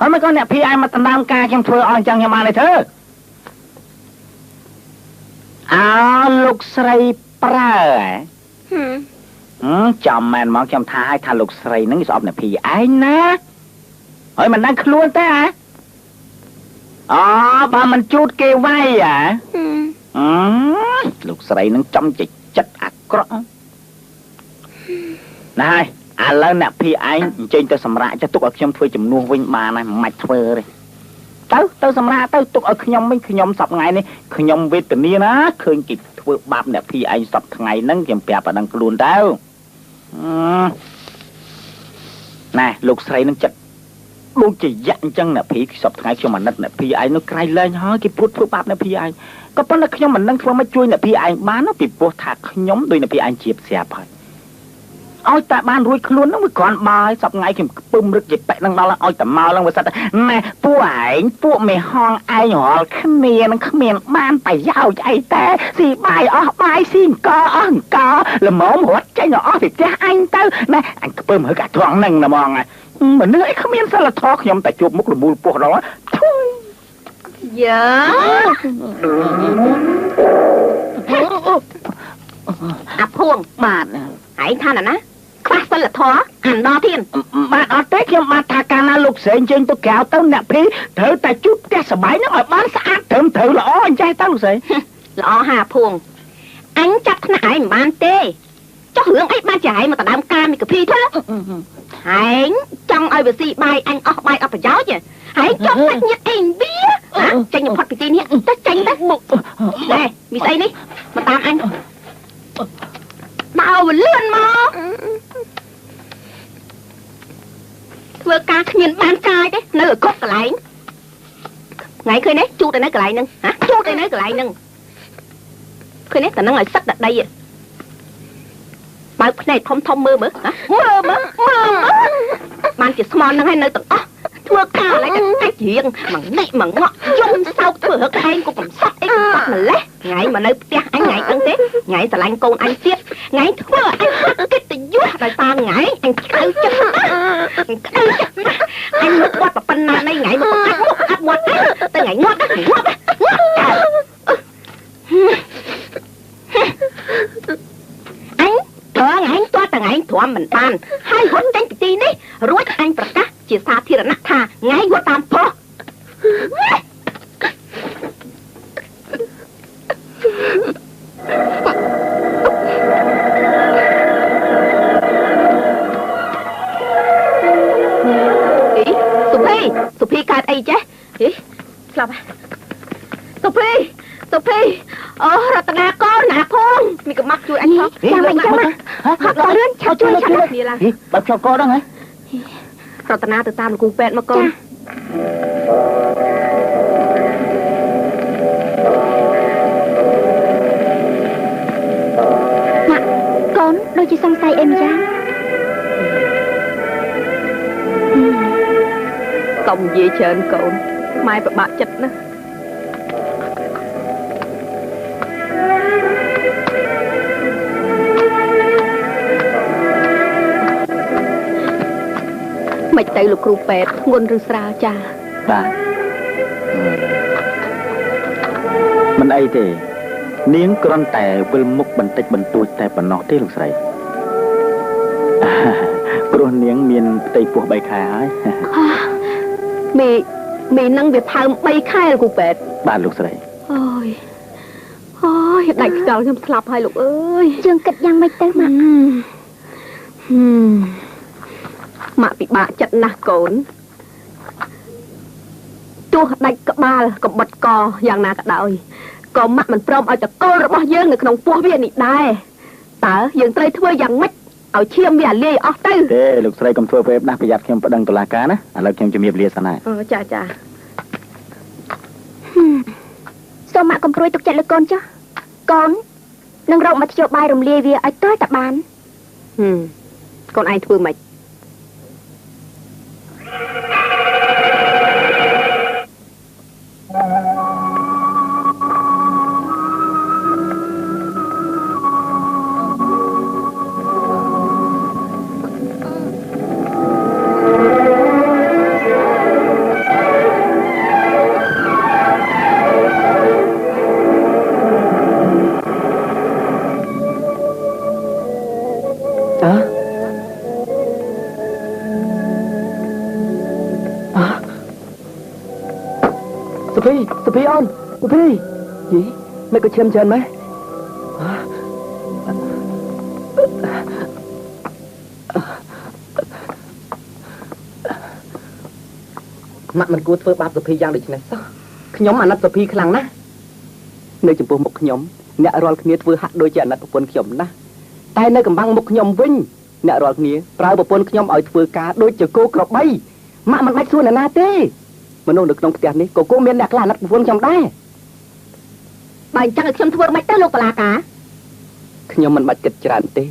ហើយមិនក៏អ្នកភីឲ្យមកដណ្ដើមការខ្ញុំធ្វើអស់អញ្ចឹងខ្ញុំបានទេធ្វើលោកស្រីប្រើចាំមែនមកខ្ញុំថាឲ្យថាលោកស្រីហ្នឹងស្អប់អ្នកភីឯងណាហើយមិនដឹងខ្លួនទេហ៎ bà mình chút kêu vai à lục sợi nó trong chỉ chất ác rõ này lớn nè phi anh trên tôi sầm rạ cho tục ở trong thuê chùm nuông vinh bà này mạch thuê đi tôi sầm rạ tôi tục ở nhom sập ngày này nhom về từ nia á khơi kịp thuê bạp nè phi anh sập ngày nắng kèm bẹp và đang luôn đâu nè lục sợi nó chật luôn chỉ dặn chân nè phi sập ngày cho mà nđất nè phi anh nó cay lên hả cái phút thuê bạp nè phi anh có bao nhiêu mình đang thuê mấy chui nè phi anh bán nó bị buộc thạc nhóm đôi nè phi anh chìa xẹp rồi ôi ta ban ruồi luôn nó mới còn bài sập ngay khi bơm rực dịch tại năng đó là ôi ta mau lắm với sao nèពួកmày hong ai nhỏ khăm miền ban phải giao chạy té xì bài xin có là mỏm hột trái nhỏ thì cha anh tao nè anh bơm hơi cả thoáng nâng là mòn này mà nữa ấy khăm miền sao là thoát nhom tại chụp múc là bùi buộc đó thôi dạ Phuong bạn hãy than là ná khoác sân là thó hẳn đo thiên bạn ở tết nhưng mà thà càng là lục sệ trên tôi kéo tao nạp phí thử ta chút cái sờ bãi nó ở bán xã thử là anh trai tao lục sệ là Hà Phuong anh chắc nãy bán tê cho hướng ấy ban chạy mà ta đám cam thì cái phi thế hãy trong ai về si bài anh bài ở giáo chứ hãy cho tách nhất anh bia tranh nhập hoạt cái tin hiện tất tranh tất một này mi say đi mà tam anh đào và lươn mà vừa ca nhìn bán trai đấy nơi ở cốt cái lại ngày khơi nét chu tay nói cái lại nâng hả chu tay nói cái lại nâng khơi nét là nó lại sách đặt đây vậy bài này thông mơ mơ hả mơ bạn chỉ small nó hay nơi tận vừa ca lại cái chuyện mà này mà ngọt chung sau vừa hớt anh cũng sắp ấy mà lẽ ngày mà nơi tia anh ngày ăn tết ngày sẽ lạnh con anh tiếp ngày vừa anh cái tình vui đại ta ngày anh cay chân anh một quạt và pan na này ngày mà ăn một tới ngày ngọt anh thở ngày anh toa từ ngày anh thua mình bàn hai hốt đánh cái tin đấy rồi anh bật cá chỉ xa thì là nát thà ngay qua tam po Sophie cài ai chứ ý sao vậy Sophie Ratana con nè Phuong mình cứ mặc chui anh không sao mình sao mà họ có đơn chào chui gì là bác cho con đó hả Ratana từ tam cùng pet mà con nè con đôi chỉ sang tay em ra công gì trên cậu mai bà bạc chật nữa mày tay lục rùa pet ngôn rư sra cha bà mình ấy thì niếng con tè với mục bẩn tịch bẩn tuổi tè bẩn nọ thế lục sậy pro niếng miền tây buộc bay khai mì năng việc thằng bay khai là cục pet bà lục sậy ôi đại cao thêm slap hai lục ơi chương kịch giang mày tới mà mà bị bà chặt nát cồn chua đánh cả ba còn bật cò dạng nào cả đời có mặt mình prom ở chợ cô rồi bao dương người không phô viên này đây tớ dương tây thưa dạng mất ở chiêm về lia ở tư thế lục sậy cầm thua với đáp bây giờ kem đăng tòa cá á là kem chụp lia sana chà sao mà cầm roi tục chạy là con chứ con nâng rộng mà chiều bài rồng lia về ở tới tập bán con ai thưa mày សុភីអូនសុភីយីមិនក៏ឈាមច្រើនម៉េចម៉ាក់មិនគួរធ្វើបាបសុភីយ៉ាងដូចនេះសោះខ្ញុំអាណិតសុភីខ្លាំងណាស់នៅចំពោះមុខខ្ញុំអ្នករាល់គ្នាធ្វើហាក់ដូចជាអាណិតប្រពន្ធខ្ញុំណាស់តែនៅកំបាំងមុខខ្ញុំវិញអ្នករាល់គ្នាប្រើប្រពន្ធខ្ញុំឲ្យធ្វើការដូចជាគោក្របីម៉ាក់មិនបាច់សួរអ្នកណាទេមនុស្សនៅក្នុងផ្ទះនេះក៏គួរមានអ្នកខ្លះអាណិតប្រពន្ធខ្ញុំដែរបើអញ្ចឹងឲ្យខ្ញុំធ្វើមិនទៅលោកតុលាការខ្ញុំមិនបាច់គិតច្រើនទេ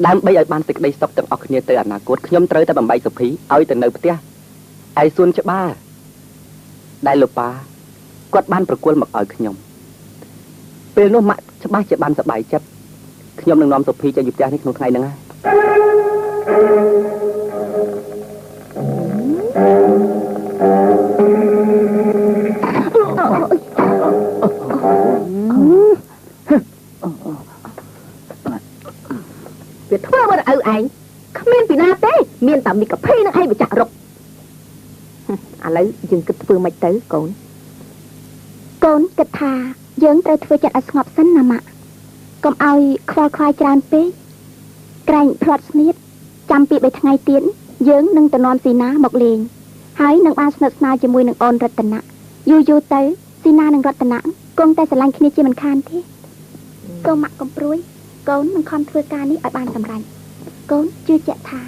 ដើម្បីឲ្យបានសេចក្តីសុខទាំងអស់គ្នាទៅអនាគតខ្ញុំត្រូវតែបំបីសុភីឲ្យទៅនៅផ្ទះឯសួនច្បារដែលលោកប៉ាគាត់បានប្រគល់មកឲ្យខ្ញុំពេលនោះម៉ាក់ច្បាស់ជាបានសប្បាយចិត្តខ្ញុំនឹងនាំសុភីចេញពីផ្ទះនេះក្នុងថ្ងៃហ្នឹងវាធ្វើមកទៅឯងគ្មានពីណាទេមានតែមីកាភីនឹងឯងបចាក់រុកឥឡូវយើងគិតធ្វើមិនទៅកូនគិតថាយើងត្រូវធ្វើចិត្តឲ្យស្ងប់សិនណាម៉ាក់កុំឲ្យខ្វល់ខ្វាយច្រើនពេកក្រែងផ្លាត់ស្នៀតចាំពី3ថ្ងៃទៀតយើងនឹងទៅនាំស៊ីណាមកលេងហើយនឹងបានស្និទ្ធស្នាលជាមួយនឹងអូនរតនៈយូរទៅស៊ីណានិងរតនៈគង់តែស្រឡាញ់គ្នាជាមិនខានទេកុំម៉ាក់កុំព្រួយកូននឹងខំធ្វើការនេះឲ្យបានសម្រេចកូនជឿជាក់ថា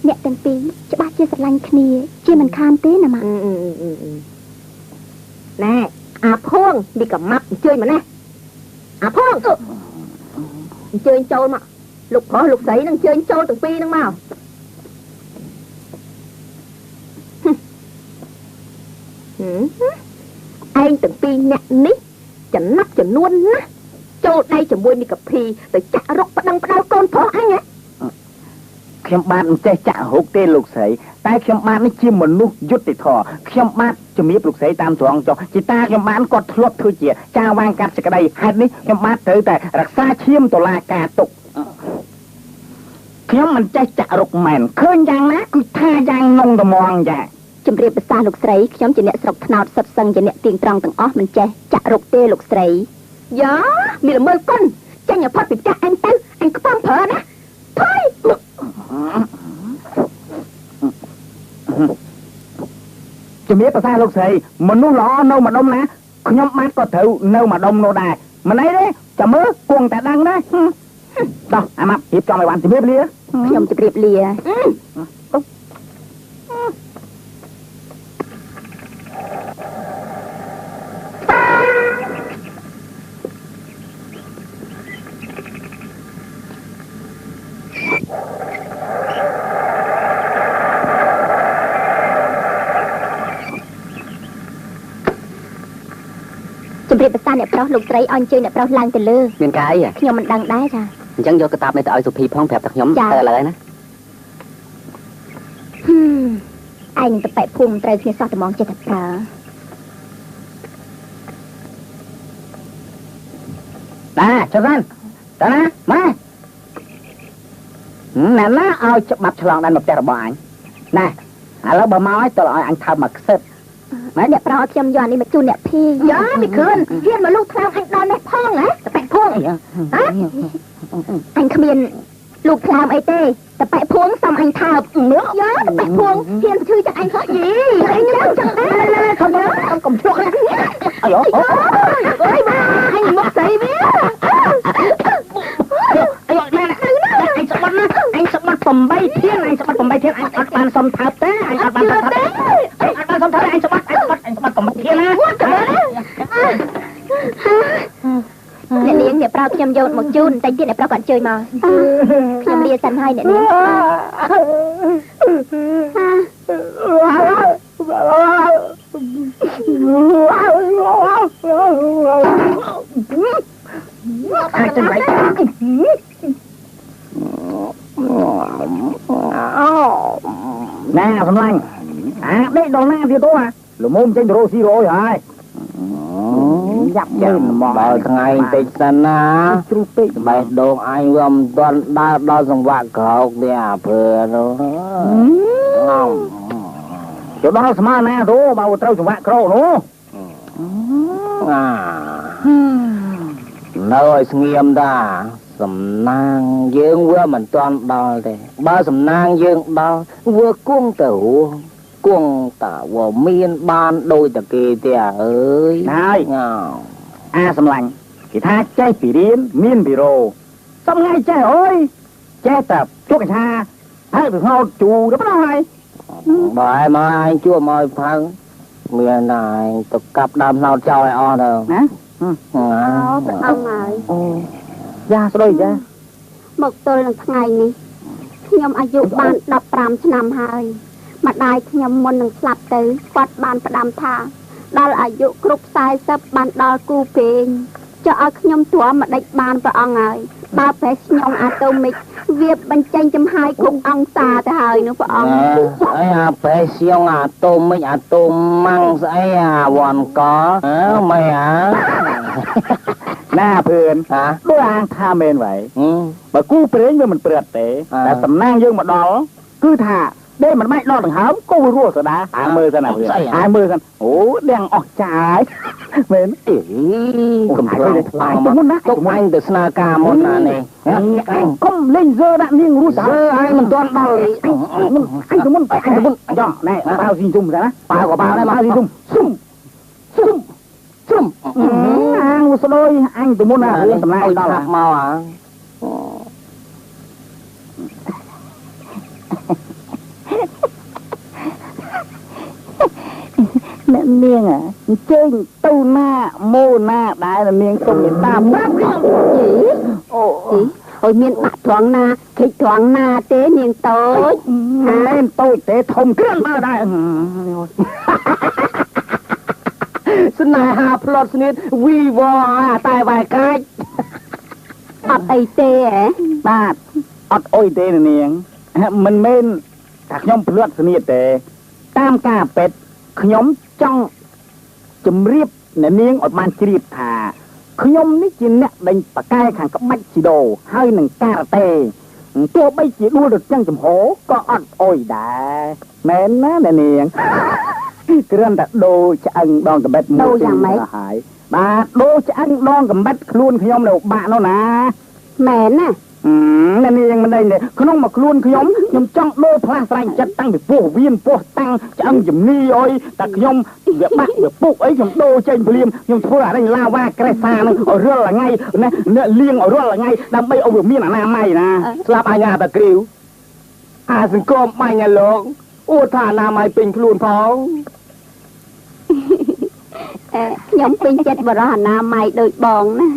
អ្នកទាំងពីរច្បាស់ជាស្រឡាញ់គ្នាជាមិនខានទេណាម៉ាក់ណែអាភួងនេះក៏ម៉ាប់អញ្ជើញមកណាអាភួងអញ្ជើញចូលមកលោកប្រុសលោកស្រីនឹងអញ្ជើញចូលទាំងពីរនឹងមកឯងទាំងពីរអ្នកនេះចំណាប់ចំនួនណាចូលដៃជាមួយមីកាភីទៅចាក់រុកប្តឹងផ្ដាល់កូនប្រុសអញហ៎ខ្ញុំបាទមិនចេះចាក់រុកទេលោកស្រីតែខ្ញុំបាទនេះជាមនុស្សយុត្តិធម៌ខ្ញុំបាទជំរាបលោកស្រីតាមត្រង់ចុះជាតាខ្ញុំបាទគាត់ធ្លាប់ធ្វើជាចាវាងកាត់សេចក្តីហេតុនេះខ្ញុំបាទត្រូវតែរក្សាឈាមតុលាការទុកខ្ញុំមិនចេះចាក់រុកមែនឃើញយ៉ាងណាគឺថាយ៉ាងនងត្មងចាជំរាបប្រសាសន៍លោកស្រីខ្ញុំជាអ្នកស្រុកថ្នោតសុទ្ធសឹងជាអ្នកទៀងត្រង់ទាំងអស់មិនចេះចាក់រុកទេលោកស្រីយ៉ាមានល្មើគុណចាញ់ឲ្យផុតពីផ្ទះអញទៅអញខ្ពំប្រើណាថយជំរាបប្រសាសន៍លោកស្រីមនុស្សល្អនៅម្ដុំណាខ្ញុំបាទក៏ត្រូវនៅម្ដុំនោះដែរមិនអីទេចាំមើលគង់តែដឹងដែរដោះអាម៉ាប់រៀបចំឲ្យបានជំរាបលាខ្ញុំជំរាបលាជំរាបប្រសាសន៍អ្នកប្រុសលោកស្រីអញ្ជើញអ្នកប្រុសឡើងទៅលើមានកាយខ្ញុំមិនដឹងដែរចាអញ្ចឹងយកកាតាបនេះទៅឲ្យសុភីផងប្រាប់តែខ្ញុំទៅឥឡូវណាឯងទៅប៉ែភូមិត្រូវគ្នាសោះត្មងចិត្តតែប្រើតាចុះបានតាណាម៉ែណែណាឲ្យច្បាប់ឆ្លងដែនមកផ្ទះរបស់អញណែឥឡូវបើមកឲ្យទៅឲ្យអញថើបមកខ្សឹបម៉ែអ្នកប្រោខ្ញុំយកនេះមកជូនអ្នកភីយ៉ាមិនឃើញហ៊ានមកលូកខ្លាំងអញដល់នេះផងហ៎តប៉ែភួងអញគ្មានលូកខ្លាំងអីទេតប៉ែភួងសុំអញថើបនោះយ៉ាតប៉ែភួងហ៊ានឈឺចាក់អញខុសយីអញចាំចាំកុំឈ្លក់ណាអាយអើយម៉ែអញមកស្អីវាអាយម៉ែអញសបាត់ណាអញសបាត់8ធានអញសបាត់8ធានអញអត់បានសុំថើបទេអញអត់បានថើបទេអញអត់បានសុំថើបអញសបាត់8ធានណាអ្នកនាងអ្នកប្រោខ្ញុំយកមកជូនតែទៀតអ្នកប្រោក៏អញ្ជើញមកខ្ញុំលាសិនហើយអ្នកនាងអាចទៅလိုက်ណែសំឡាញ់ដេកដល់ណាទៀតទៅល្មមចេញទៅរកស៊ីរយហើយយ៉ាប់យើងមកដល់ថ្ងៃបន្តិចសិនណាទ្រុពេកបេះដូងអញវាមិនទាន់ដើរដល់សង្វាក់ក្រោកទេអាភើនោះទៅដល់ស្មើណាទៅបើត្រូវសង្វាក់ក្រោកនោះ នៅឲ្យស្ងៀមតាសំណាងយើងវាមិនទាន់ដល់ទេបើសំណាងយើងដល់វាគង់ទៅរស់គង់តាវាមានបានដូចតែគេទេអើយហើយអាសំឡាញ់គេថាចេះពីរៀនមានពីរោសំថ្ងៃចេះអើយចេះតែជួកកថាហើយទៅហៅជូទៅប៉ុណ្ណោះហើយបើឯមកឯងជួមកឲ្យផៅមានតែឯងទៅកាប់ដើមថ្នោតចោលឲ្យអស់ទៅណាព្រះអង្គហើយយ៉ាស្ដូចចាមកទល់នឹងថ្ងៃនេះខ្ញុំអាយុបាន15ឆ្នាំហើយម្ដាយខ្ញុំមុននឹងស្លាប់ទៅគាត់បានផ្ដាំថាដល់អាយុគ្រប់40បានដល់គូពេងចុះឲ្យខ្ញុំទ្រាំម្ដេចបានព្រះអង្គហើយបើប្រេះខ្ញុំអាតូមិកវាបញ្ចេញចំហាយគ្រប់អង្សាទៅហើយនោះព្រះអង្គស្អីអាប្រេះខ្ញុំអាតូមិកអាតូម៉ាំងស្អីអាវ៉ាន់កមិនណាเพื่อนដូចអាងថាមែនvậyបើគូព្រេងវាមិនព្រឹត្តទេតែសំណាងយើងមកដល់គឺថាដេកមិនបាច់ដល់ដង្ហើមគូរស់ទៅដែរអាមើលទៅណាเพื่อนអាមើលទៅអូទាំងអស់ចាយមែនអីកំពុងខ្លាំងមកណាទុកអញទៅស្នើការមុនណានេះកុំលេងζើដាក់នាងរស់ζើអញមិនទាន់ដល់អញទៅមុនចុះណែបើស៊ីជុំទៅណាបើក៏បើដែរបើស៊ីជុំអាងស្ដោយអញទៅមុនណារឿងសម្លាយដល់មកអ្នកនាងអញ្ជើញទៅណាម៉ូណាដែរនាងសុំមេត្តាប្រាប់អូយមានបាក់ត្រង់ណាខិចត្រង់ណាទេនាងតូចមិនតូចទេធំគ្រាន់មកដែរស្នេហាផ្លត់ស្នៀតវីវ៉ាតែវាយកាច់អត់អីទេហ៎បាទអត់អុយទេនាងមិនមែនតែខ្ញុំផ្លត់ស្នៀតទេតាមការពេទ្យខ្ញុំចង់ជំរាបអ្នកនាងឲ្យបានជ្រាបថាខ្ញុំនេះជាអ្នកដេញប៉ាកែខាងក្បាច់ជីដូហើយនឹងការ៉ាតេទោះបីជាដួលរត់ទាំងចំហក៏អត់អុយដែរមែនណាអ្នកនាងគ្រាន់តែដូរឆ្អឹងដងកំបិតមួយយ៉ាងម៉េចហើយបាទដូរឆ្អឹងដងកំបិតខ្លួនខ្ញុំនៅបាក់នោះណាមែនណាអ្នកនាងមិនដឹងទេក្នុងមកខ្លួនខ្ញុំចង់ដូរផ្លាស់ស្រែងចិត្តតាំងពីពោះវៀនពោះតាំងឆ្អឹងជំនីអុយតែខ្ញុំវាបាក់វាពុកអីខ្ញុំដូរចេញភ្លាមខ្ញុំធ្វើអានេះឡាវ៉ាក្រេសានឹងឲ្យរាល់ថ្ងៃណាអ្នកលៀងឲ្យរាល់ថ្ងៃដើម្បីឲ្យវាមានអនាម័យណាស្លាប់អញ្ញាតាគ្រីវអាសង្គមបាញ់ឲ្យលោកអូថាអនាម័យពេញខ្លួនផងខ្ញុំពេញចិត្តបរោះអនាម័យដូចបងណា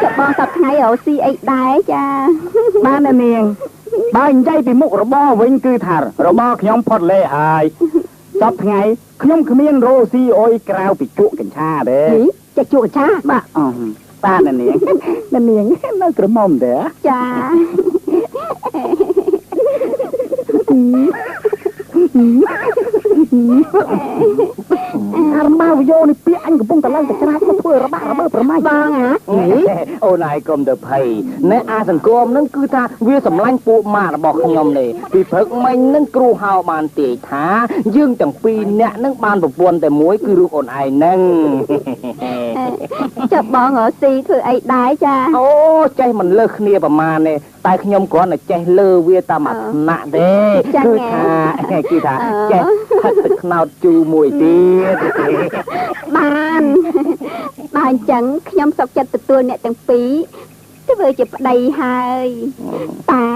ចុះបងសប្តាហ៍ថ្ងៃរកស៊ីអីដែរចាបាននាងបើនិយាយពីមុខរបរវិញគឺថារបរខ្ញុំផុតលេហើយសប្តាហ៍ថ្ងៃខ្ញុំគ្មានរកស៊ីអុយក្រៅពីជក់កញ្ឆាទេចាជក់កញ្ឆាបាទបាទនាងនៅក្រមុំទេចាអារម៉ាវយោនេះពាក្យអញកំពុងតែឡើងតែច្រាច់មកធ្វើរបាក់រមើប្រមាញ់បងអូនឯងកុំទៅភ័យណែអាសង្គមហ្នឹងគឺថាវាសម្លាញ់ពួកម៉ាក់របស់ខ្ញុំនេះពីព្រឹកមិញហ្នឹងគ្រូហៅបានទាយថាយើងទាំងពីរនាក់ហ្នឹងបានប្រពន្ធតែមួយគឺរូបអូនឯងហ្នឹងចាប់បងរកស៊ីធ្វើអីដែរចាអូចេះមិនលើសគ្នាប្រមាណទេតែខ្ញុំគ្រាន់តែចេះលើវាតាមអាថ្នាក់ទេគឺថាចេះផឹកទឹកខ្នោតជូរមួយទៀតបានបើអញ្ចឹងខ្ញុំសុខចិត្តទទួលអ្នកទាំងពីរធ្វើជាប្តីហើយតែ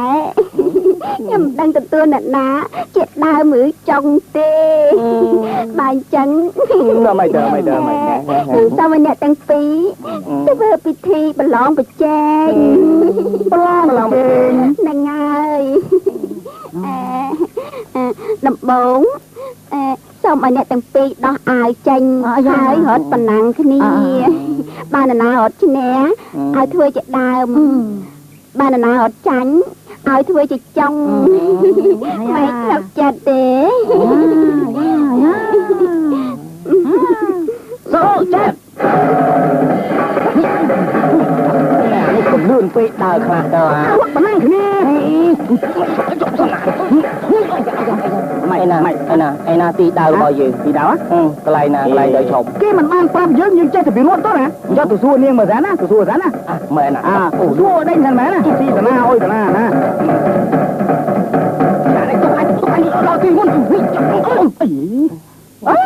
ខ្ញុំមិនដឹងទទួលអ្នកណាជាដើមឬចុងទេបើអញ្ចឹងមិនដើមសូមអ្នកទាំងពីរធ្វើពិធីប្រឡងប្រជែងហ្នឹងហើយដំបងសូមឲ្យអ្នកទាំងពីរដោះអាវចេញហើយរត់ប៉ុណ្ណឹងគ្នាបានណារត់ឈ្នះឲ្យធ្វើជាដើមបានណារត់ចាញ់ឲ្យធ្វើជាចុងមិនស្រុកចិត្តទេសូចិត្ត លឿនពេកដើរខ្លះទៅអាប៉ុណ្ណឹងគ្នាឯណាទីដើររបស់យើងទីដើរកន្លែងណាកន្លែងដើរឈប់គេមិនបានប្រាប់យើងចេះតែពីរត់ទៅណាយកទៅសួរនាងមើលសិនណាទៅសួរសិនណាមែនណាអូសួរដេញសិនមែនណាទីតាណាអុយតាណាណាដល់ទីមុនអី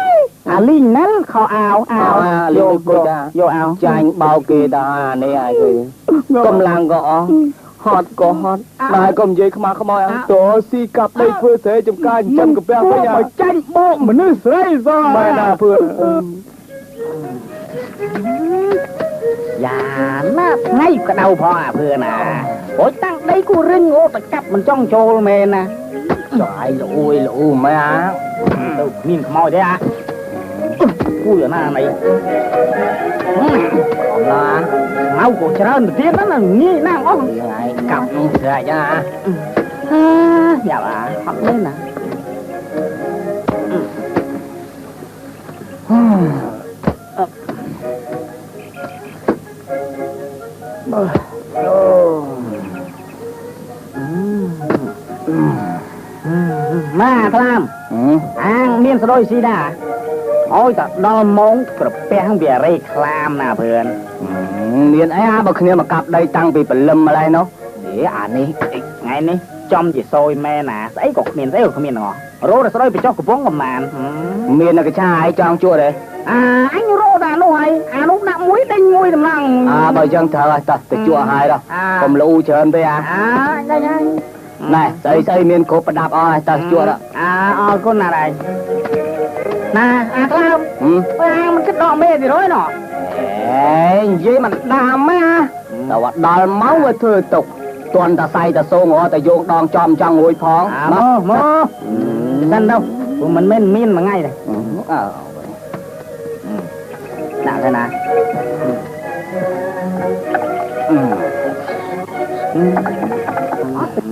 អាលីងណាល់ខោអាវយកអាវចាញ់បោកគេដល់អានេះហើយគេកំឡាំងក៏អស់ហត់ក៏ហត់ដែរក៏និយាយខ្មៅខ្មោចអត់តស៊ីកាប់ដីធ្វើស្រែចំការចិញ្ចឹមកាពះវិញឲ្យចាញ់បោកមនុស្សស្រីសោះមែនណាពឿនយ៉ាណាថ្ងៃក្តៅផងអាពឿនណាអូយតាំងដីគូរឹងអូតកាប់មិនចង់ចូលមែនណាចុះឯងល្អូមែនអាទៅមានខ្មោចទេអាគួយណាណៃអំណាមកក៏ច្រើនទៅទៀតណាងាយណាស់អស់ថ្ងៃកាប់នោះស្រេចណាយ៉ាបាអត់មែនណាម៉ាក្លាមអាងមានស្រួយស៊ីដែរអូយតដល់ម៉ោងក្រពះវារេខ្លាមណាព្រឿនមានអីបើគ្នាមកកាប់ដីតាំងពីព្រលឹមម្ល៉េះនោះអានេះថ្ងៃនេះចំជាសយមែនណាស្អីក៏គ្មានស្អីក៏គ្មានទាំងអស់រោតែស្រួយបញ្ចុះកំពង់កំណានមានតែកឆាឲ្យចង់ជួទេអញរោតែនោះហើយអានោះដាក់មួយដេញមួយតម្លឹងបើអញ្ចឹងត្រូវហើយតោះទៅជួឲ្យដល់កុំលូច្រើនពេកដេញហើយណែស្អីមានគ្រប់ប្រដាប់អស់ហើយតើជួអរគុណណាស់ឯងណាអាក្លាមមិនគិតដកមេទីរយណោះនិយាយមិនដាមទេតែว่าដល់មកវាធ្វើទុកតន់តាសៃតាសូងតែយោងដងចំចង់រួយផងមកសិនទៅព្រោះមិនមែនមានមួយថ្ងៃទេដាក់ទៅណា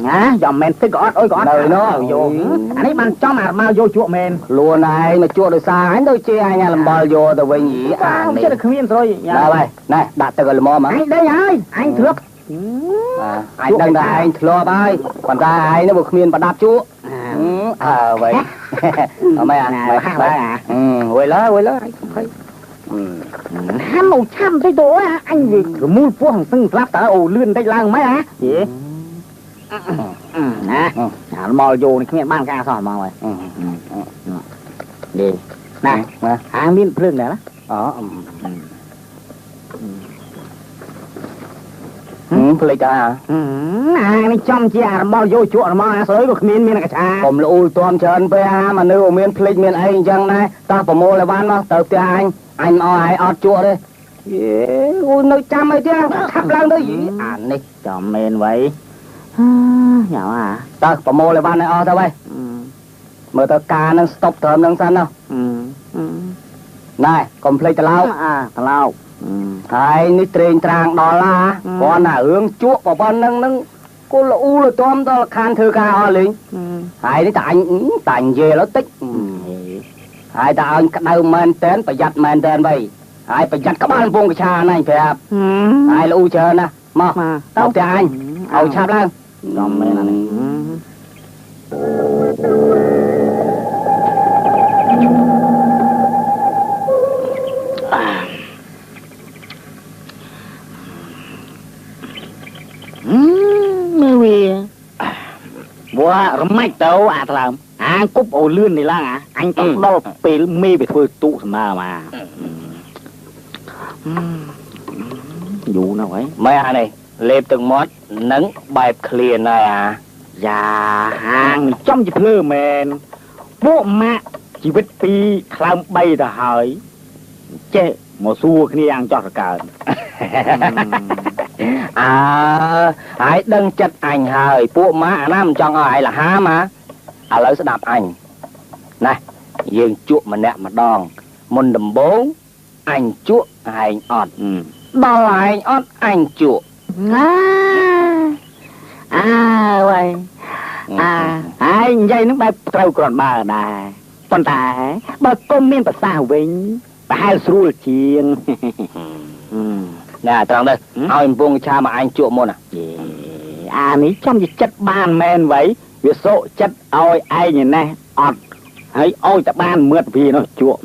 ណាយកមែនទឹកក៏អត់អុយក៏អត់នៅនោះយកអានេះបានចំអាមកយកជក់មែនខ្លួនឯងមកជក់ដោយសារអញដូចជាអញលំបល់យកទៅវិញហីអានេះចិត្តគ្មានស្រួយដល់ហើយណែដាក់ទឹកឲ្យល្មមអញដេញហើយអញធ្លាប់អញដឹងថាឯងធ្លាប់ហើយប៉ុន្តែឯងនោះគ្មានប្រដាប់ជក់វិញអត់មែនអាវយលើអញភ័យហាំមកឆាំទៅទៅអញវារមូលពោះហងសឹងស្លាប់តើអូលឿនតិចឡើងម៉េចហ៎ណាអាមកយោនេះគ្មានបានការសោះហ្មងហើយនេះណាអាមានភ្លើងដែរណាភ្លេចដែរអានេះចំជាអារបស់យោជក់របស់អាស្រួយក៏គ្មានមានកឆាកុំលូលទាំច្រើនពេកអាមនុស្សមានភ្លេចមានអីអញ្ចឹងដែរតោះប្រមូលឲ្យបានមកទៅផ្ទះអញមកឲ្យអត់ជក់ទេអូនៅចាំអីទៀតឆាប់ឡើងទៅអានេះចំមែនវ៉ៃញ៉ៅតើប្រមូលឲ្យបានឲ្យអស់ទៅហើយមើលទៅការនឹងស្តុបត្រឹមនឹងសិនណាណែកុំភ្លេចត្រឡោកត្រឡោកហើយនេះត្រេងត្រាងដល់ណាគាត់ណារឿងជក់ប្រព័ន្ធនឹងគូលអ៊ូលតំដល់ខានធ្វើការអស់លេងហើយនេះតែអញនិយាយឡើយតិចហើយតែអញក្តៅមែនតែនប្រយ័ត្នមែនតែនវ៉ៃហើយប្រយ័ត្នក្បាលពងកឆាណែប្រាប់ហើយលូច្រើនណាមកទៅផ្ទះអញឲ្យឆាប់ឡើងចំមែនអានេះមើលវារមាច់ទៅអាថ្លើមអាគប់អូលឿននេះឡើងអញទៅដល់ពេលមេវាធ្វើទូកសម្ដៅមកយូរណាស់ហើយម៉ែអានេះលេបទឹកមាត់នឹងបែបឃ្លានហើយយ៉ាហាងចំជាភ្លើមែនពួកម៉ាក់ជីវិតពីខ្លោម3ទៅហើយចេះមកសួរគ្នាយ៉ាងចោះរកើនហើយដឹងចិត្តអញហើយពួកម៉ាក់អាណាមិនចង់ឲ្យឯងលហាម៉ាឥឡូវស្ដាប់អញណាយើងជក់ម្នាក់ម្ដងមុនដំបូងអញជក់ឯងអត់ដល់ឯងអត់អញជក់វ៉ៃហើយនិយាយនឹងបែបត្រូវគ្រាន់បើដែរប៉ុន្តែបើគុំមានប្រសាសន៍វិញប្រហែលស្រួលជាង nè trăng đây ao vuông cha mà anh chuộng môn à ní trong gì chất ban men vậy việc số chất ôi ai như này ọt ấy ôi ta ban mượt vì nó chuộng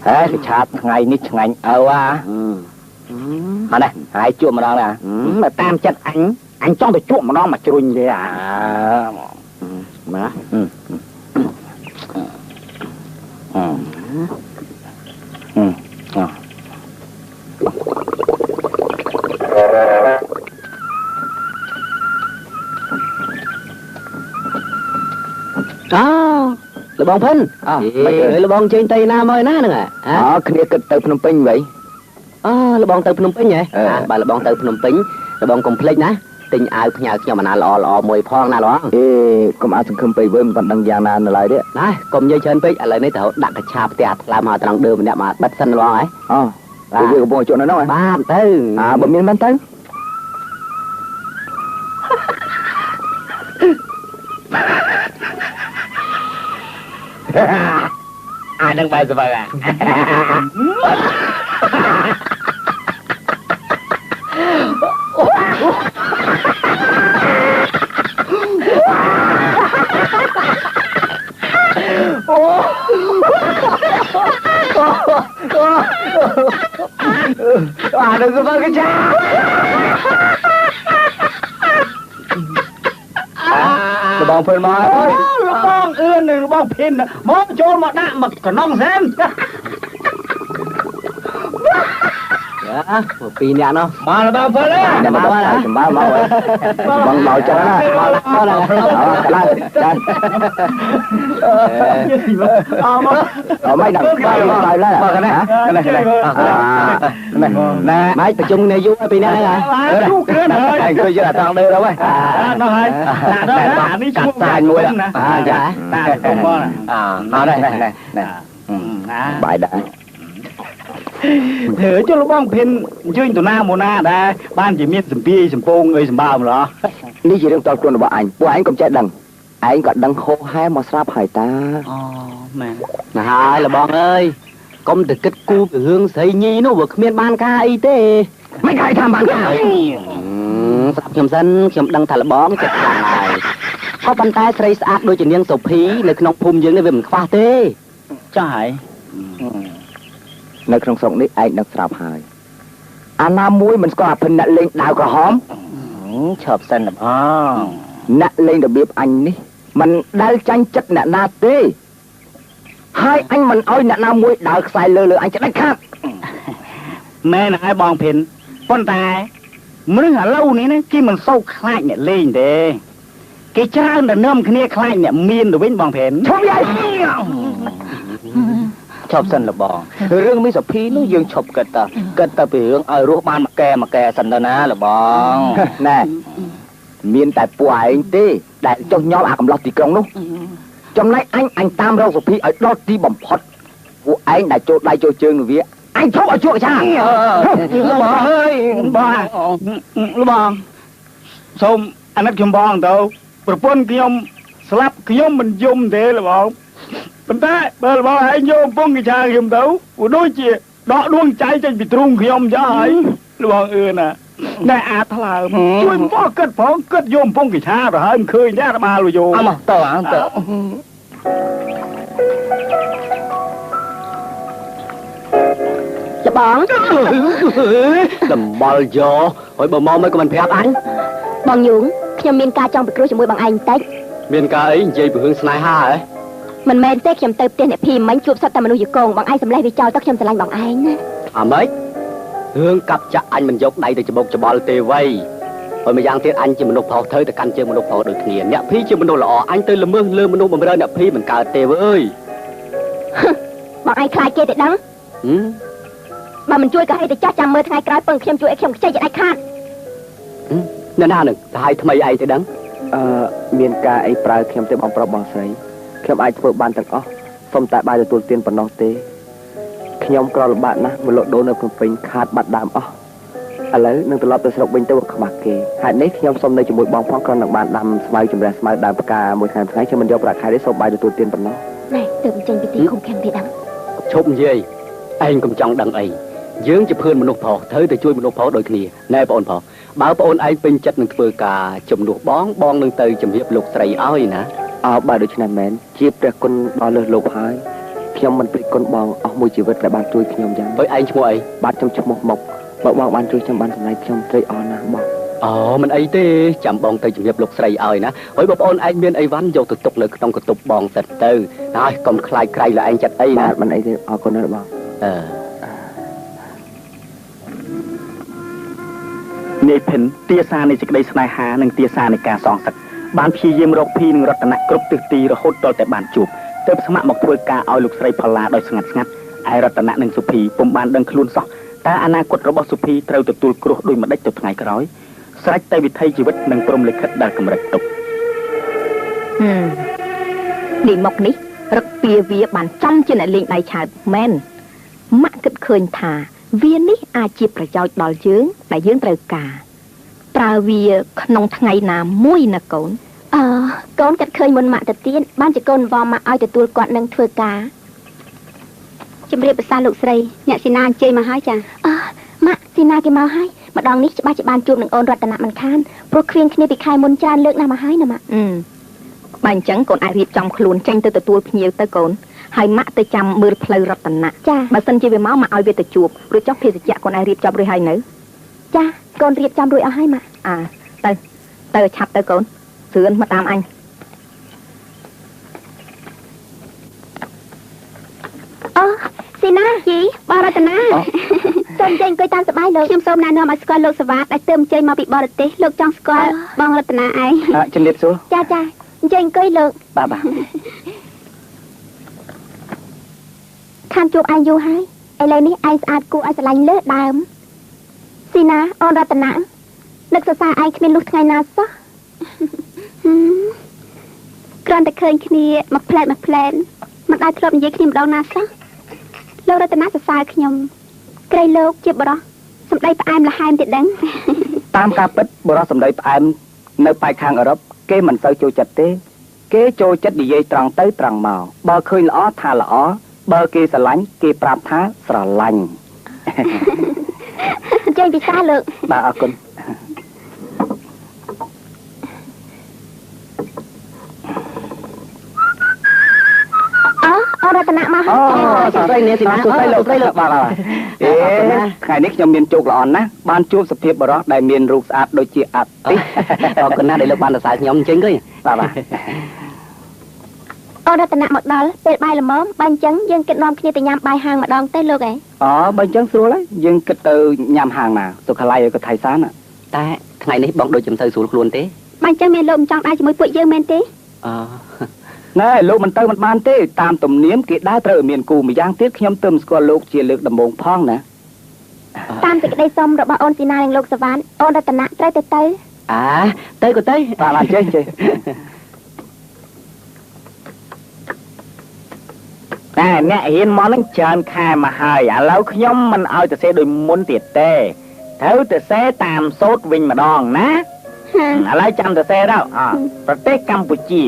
cái chát ngày nít ngày mà này hai chuộng mà đó nè mà tam chất anh cho tôi chuộng mà nó mà chui vậy mà là bong phun là bong trên tây nam ơi ná nè kia kịch từ Phnom Penh vậy là bong từ Phnom Penh vậy bà là bong từ Phnom Penh là bong complete ná tình ai nhà nhau mà lò mùi phong na lo cũng ai không bị với mình đang giang nan lại đấy này cùng như trên pích lại này thầu đặt cái chạp tiệt làm họ đang đưa mình đẹp mà bắt sân lo ấy vì bộ chỗ nó nói ba tư bấm miếng bán tư ai đang bay rồi à đừng có vâng cái chaระบองเพิ่นมาระบองเอื้อนระบองพินมองโจรมาด่ามากับน้องแซมปีนี้เนาะมาระบองเพิ่นเลยมาบังเบาจังนะไม่ดังไปแล้วไม่ประชุมในยุคปีนี้นะลูกเกินเลยanhเคยจะทางเดินแล้วเว้ยน้องไอ้ได้อันนี้ช่วงตายมวยนะจ้ะตายตรงบ่น่ะเอาได้บายได้เถือcho nó bong pin chơi tụi na mùa na đã ban chỉ miết sầm pi sầm pông người sầm bao mà đó ní chỉ đang toàn của anh cũng chạy đằng anh còn đằng khô hai mà sáp hải ta mẹ hai là bọn ơi công từ kết cu từ hương xây nhi nó vực miền ban ca y tế mấy cái tham ban ca sắp nhầm dân nhầm đăng thà là bón chặt này có bàn tay xây sạch đôi chỉ niên sầu phí lấy nông phum dương để về mình khoa tê tráiในក្នុងស្រុកនេះឯងនឹងស្រាប់ហើយអាណាមួយមិនស្គាល់អាភិនអ្នកលេងដាវក្រហមឈប់សិនបងអ្នកលេងរបៀបអញនេះមិនដែលចាញ់ចិត្តអ្នកណាទេហើយអញមិនអោយអ្នកណាមួយដើរខ្សែលើអញច្ដាច់ខាត់ម៉ែនឹងឲ្យបងភិនប៉ុន្តែមនុស្សឥឡូវនេះណាគេមិនសូវខ្លាចអ្នកលេងទេគេច្រើនតែនាំគ្នាខ្លាចអ្នកមានទៅវិញបងភិនឈប់យាយชอบสันละบองเรื่องมิสพีนู้ยังชอบกันแต่ไปเรื่องไอ้รูปบ้านมาแกสันนะละบองแน่มีนแต่ป่วยตีแต่จงยอมอากำลังตีกรงนู้จำไรอันตามเราสุพีไอ้ดอตีบ่มพอดผู้ไอ้ได้โจได้โจเชิงเวียไอ้ชอบไอ้ชั่วช่างละบองเฮ้ยบ้าละบองส้มอันนั้นขยมบองเต้าประปนขยมสลับขยมมันยมเด้ละบองប៉ុន្តែបើរបស់ឯងយកពងកិឆាខ្ញុំទៅដូចជាដកដួងใจចេញពីទ្រូងខ្ញុំចាហើយរបស់អឿនណាណែអាថ្លើមជួយបោះគិតផងគិតយកពងកិឆាទៅហើយមិនឃើញទេអាបាលយកមកតើអង្គទៅចាបងតំបល់យកហើយបើមកមិនក៏មិនប្រាប់អញបងយូងខ្ញុំមានការចង់ពិគ្រោះជាមួយបងឯងបន្តិចមានការអីនិយាយពីរឿងស្នេហាហ៎មិនមែនទេខ្ញុំទៅផ្ទះអ្នកភីមិញជួបសត្វតែមនុស្សយកងបងឯងសម្លេះវាចោលទៅខ្ញុំស្រឡាញ់បងឯងណាអាម៉េចរឿងកាប់ចាក់អញមិនយកដៃទៅច្បុកច្បល់ទេវៃហើយម្យ៉ាងទៀតអញជាមនុស្សប្រុសត្រូវទៅកាន់ជើងមនុស្សប្រុសដូចគ្នាអ្នកភីជាមនុស្សល្អអញទៅល្មើសលើមនុស្សបំរើអ្នកភីមិនកើតទេអើយបងឯងខ្លាចគេទៅដឹងបើមិនជួយក៏ឲ្យទៅចាស់ចាំមើលថ្ងៃក្រោយពឹងខ្ញុំជួយឲ្យខ្ញុំខ្ចីដាច់ខាតអ្នកណានឹងទៅឲ្យថ្មីឯងទៅដឹងមានការអីប្រើខ្ញុំទៅបងប្រុសបងស្រីខ្ញុំអាចធ្វើបានទាំងអស់ សុំតែបាយទទួលទានប៉ុណ្ណោះទេខ្ញុំក្រលំបាកណាស់មកលក់ដូរនៅភ្នំពេញខាតបាត់ដើមអស់ឥឡូវនឹងត្រឡប់ទៅស្រុកវិញទៅខ្មាស់គេហេតុនេះខ្ញុំសូមនៅជាមួយបងផងគ្រាន់នឹងបានដាំស្មៅចម្រះស្មៅដើមផ្កាមួយថ្ងៃខ្ញុំមិនយកប្រាក់ខែទេសូមបាយទទួលទានប៉ុណ្ណោះណែទើបចេញពីទីឃុំឃាំងទេដឹងឈប់និយាយឯងកុំចង់ដឹងអីយើងជាភឿនមនុស្សប្រុសត្រូវតែជួយមនុស្សប្រុសដូចគ្នាណែបងប្រុសបើបងអូនឯងពេញចិត្តនឹងធ្វើការជំនួសបងនឹងទៅជំរាបលោកស្រីឲ្យណាបើដូច្នេះមែនជាព្រះគុណដល់លើលោកហើយខ្ញុំមិនព្រិចគុណបងអស់មួយជីវិតដែលបានជួយខ្ញុំយ៉ាងហើយឯងឈ្មោះអីបាទខ្ញុំឈ្មោះមុកបើបងបានជួយខ្ញុំបានសម្រេចខ្ញុំត្រេកអរណាស់បងមិនអីទេចាំបងទៅជំរាបលោកស្រីឲ្យណាហើយបងប្អូនឯងមានអីវ៉ាន់យកទៅទុកនៅក្នុងកន្ទប់បងសិតទៅហើយកុំខ្លាចក្រៃលើឯងចិត្តអីណាមិនអីទេអរគុណណាស់បងនាយភិនទាសានៃសេចក្តីស្នេហានិងទាសានៃការសងសឹកបានព្យាយាមរកភីនិងរតនៈគ្រប់ទិសទីរហូតដល់តែបានជួបទើបស្ម័គ្រមកធ្វើការឲ្យលោកស្រីផល្លាដោយស្ងាត់ស្ងាត់ឯរតនៈនិងសុភីពុំបានដឹងខ្លួនសោះតើអនាគតរបស់សុភីត្រូវទទួលគ្រោះដោយម្ដេចទៅថ្ងៃក្រោយស្រេចតែវិថីជីវិតនិងព្រំលិខិតដែលកម្រិតទុកនេះមកនេះរឹកពីវាបានចំជាអ្នកលេងដៃឆើតមែនម៉ាក់គិតឃើញថាវានេះអាចជាប្រយោជន៍ដល់យើងដែលយើងត្រូវការប្រើវាក្នុងថ្ងៃណាមួយណាកូនកូនគិតឃើញមុនម៉ាក់ទៅទៀតបានជាកូនវ៉ាម៉ាក់ឲ្យទទួលគាត់នឹងធ្វើការជំរាបប្រសាលោកស្រីអ្នកស៊ីណាអញ្ជើញមកហើយចាម៉ាក់ស៊ីណាគេមកហើយម្ដងនេះច្បាស់ជាបានជួបនឹងអូនរតនៈមិនខានព្រោះគ្មានគ្នាពីខែមុនច្រើនលើកណាស់មកហើយណាម៉ាក់បើអញ្ចឹងកូនអាចរៀបចំខ្លួនចេញទៅទទួលភ្ញៀវទៅកូនហើយម៉ាក់ទៅចាំមើលផ្លូវរតនៈចាបើសិនជាវាមកម៉ាក់ឲ្យវាទៅជួបរួចចុះភេសជ្ជៈកូនអាចរៀបចំរួចហើយនៅចាកូនរៀបចំរួចអស់ហើយម៉ាក់ទៅឆាប់ទៅកូនស្រឿនមកតាមអញស៊ីណាជីបរតនាសូមចេញអង្គុយតាមសប្បាយលោកខ្ញុំសូមណែនាំឲ្យស្គាល់លោកសវ៉ាដែលទើបចេញមកពីបរទេសលោកចង់ស្គាល់បងរតនាឯងជំរាបសួរចាអញ្ចឹងអង្គុយលោកបាទខានជួបឯងយូរហើយឥឡូវនេះឯងស្អាតគួរឲ្យស្រឡាញ់លើដើមស៊ីណាអូនរតនានឹកសរសើរឯងគ្មានលុះថ្ងៃណាសោះគ្រាន់តែឃើញគ្នាមកផ្លែតមិនដែលធ្លាប់និយាយគ្នាម្ដងណាសោះលោករតនាសរសើរខ្ញុំក្រៃលោកជាបរោះសម្ដីផ្អែមល្ហែមទៀតដឹងតាមការពិតបរោះសម្ដីផ្អែមនៅប៉ែកខាងអឺរ៉ុបគេមិនសូវចូលចិត្តទេគេចូលចិត្តនិយាយត្រង់ទៅត្រង់មកបើឃើញល្អថាល្អបើគេស្រឡាញ់គេប្រាប់ថាស្រឡាញ់ចេញពិសាលោកបាទអរគុណអូរតនៈមកសួស្ដីនេះស៊ីណាសួស្ដីលោកបាទថ្ងៃនេះខ្ញុំមានជោគល្អណាស់បានជួបសភាពបរិសុទ្ធដែលមានរូបស្អាតដូចជាអាទិត្យអរគុណណាស់ដែលលោកបានសរសើរខ្ញុំអញ្ចឹងទេបាទអូរតនៈមកដល់ពេលបាយល្មមបើអញ្ចឹងយើងគិតនាំគ្នាទៅញ៉ាំបាយហាងម្ដងទៅលោកឯងបើអញ្ចឹងស្រួលហើយយើងគិតទៅញ៉ាំហាងណាសុខាល័យក៏ថៃសានតែថ្ងៃនេះបងដូចចំទៅស្រួលខ្លួនទេបើអញ្ចឹងមានលោកមិនចង់ដើរជាមួយពួកយើងមែនទេណែលោកមិនទៅមិនបានទេតាមទំនៀមគេដើរត្រូវមានគូម្យ៉ាងទៀតខ្ញុំទៅស្គាល់លោកជាលើកដំបូងផងណាតាមសេចក្តីសុំរបស់អូនស៊ីណានិងលោកសវ៉ាន់អូនរតនៈត្រូវទៅទៅក៏ទៅបាទចេះតែអ្នកហ៊ានមកនឹងច្រើនខែមកហើយឥឡូវខ្ញុំមិនឲ្យទៅសេដោយមុនទៀតទេត្រូវទៅសេតាមសូត្រវិញម្ដងណាឥឡូវចាំទៅសេទៅប្រទេសកម្ពុជា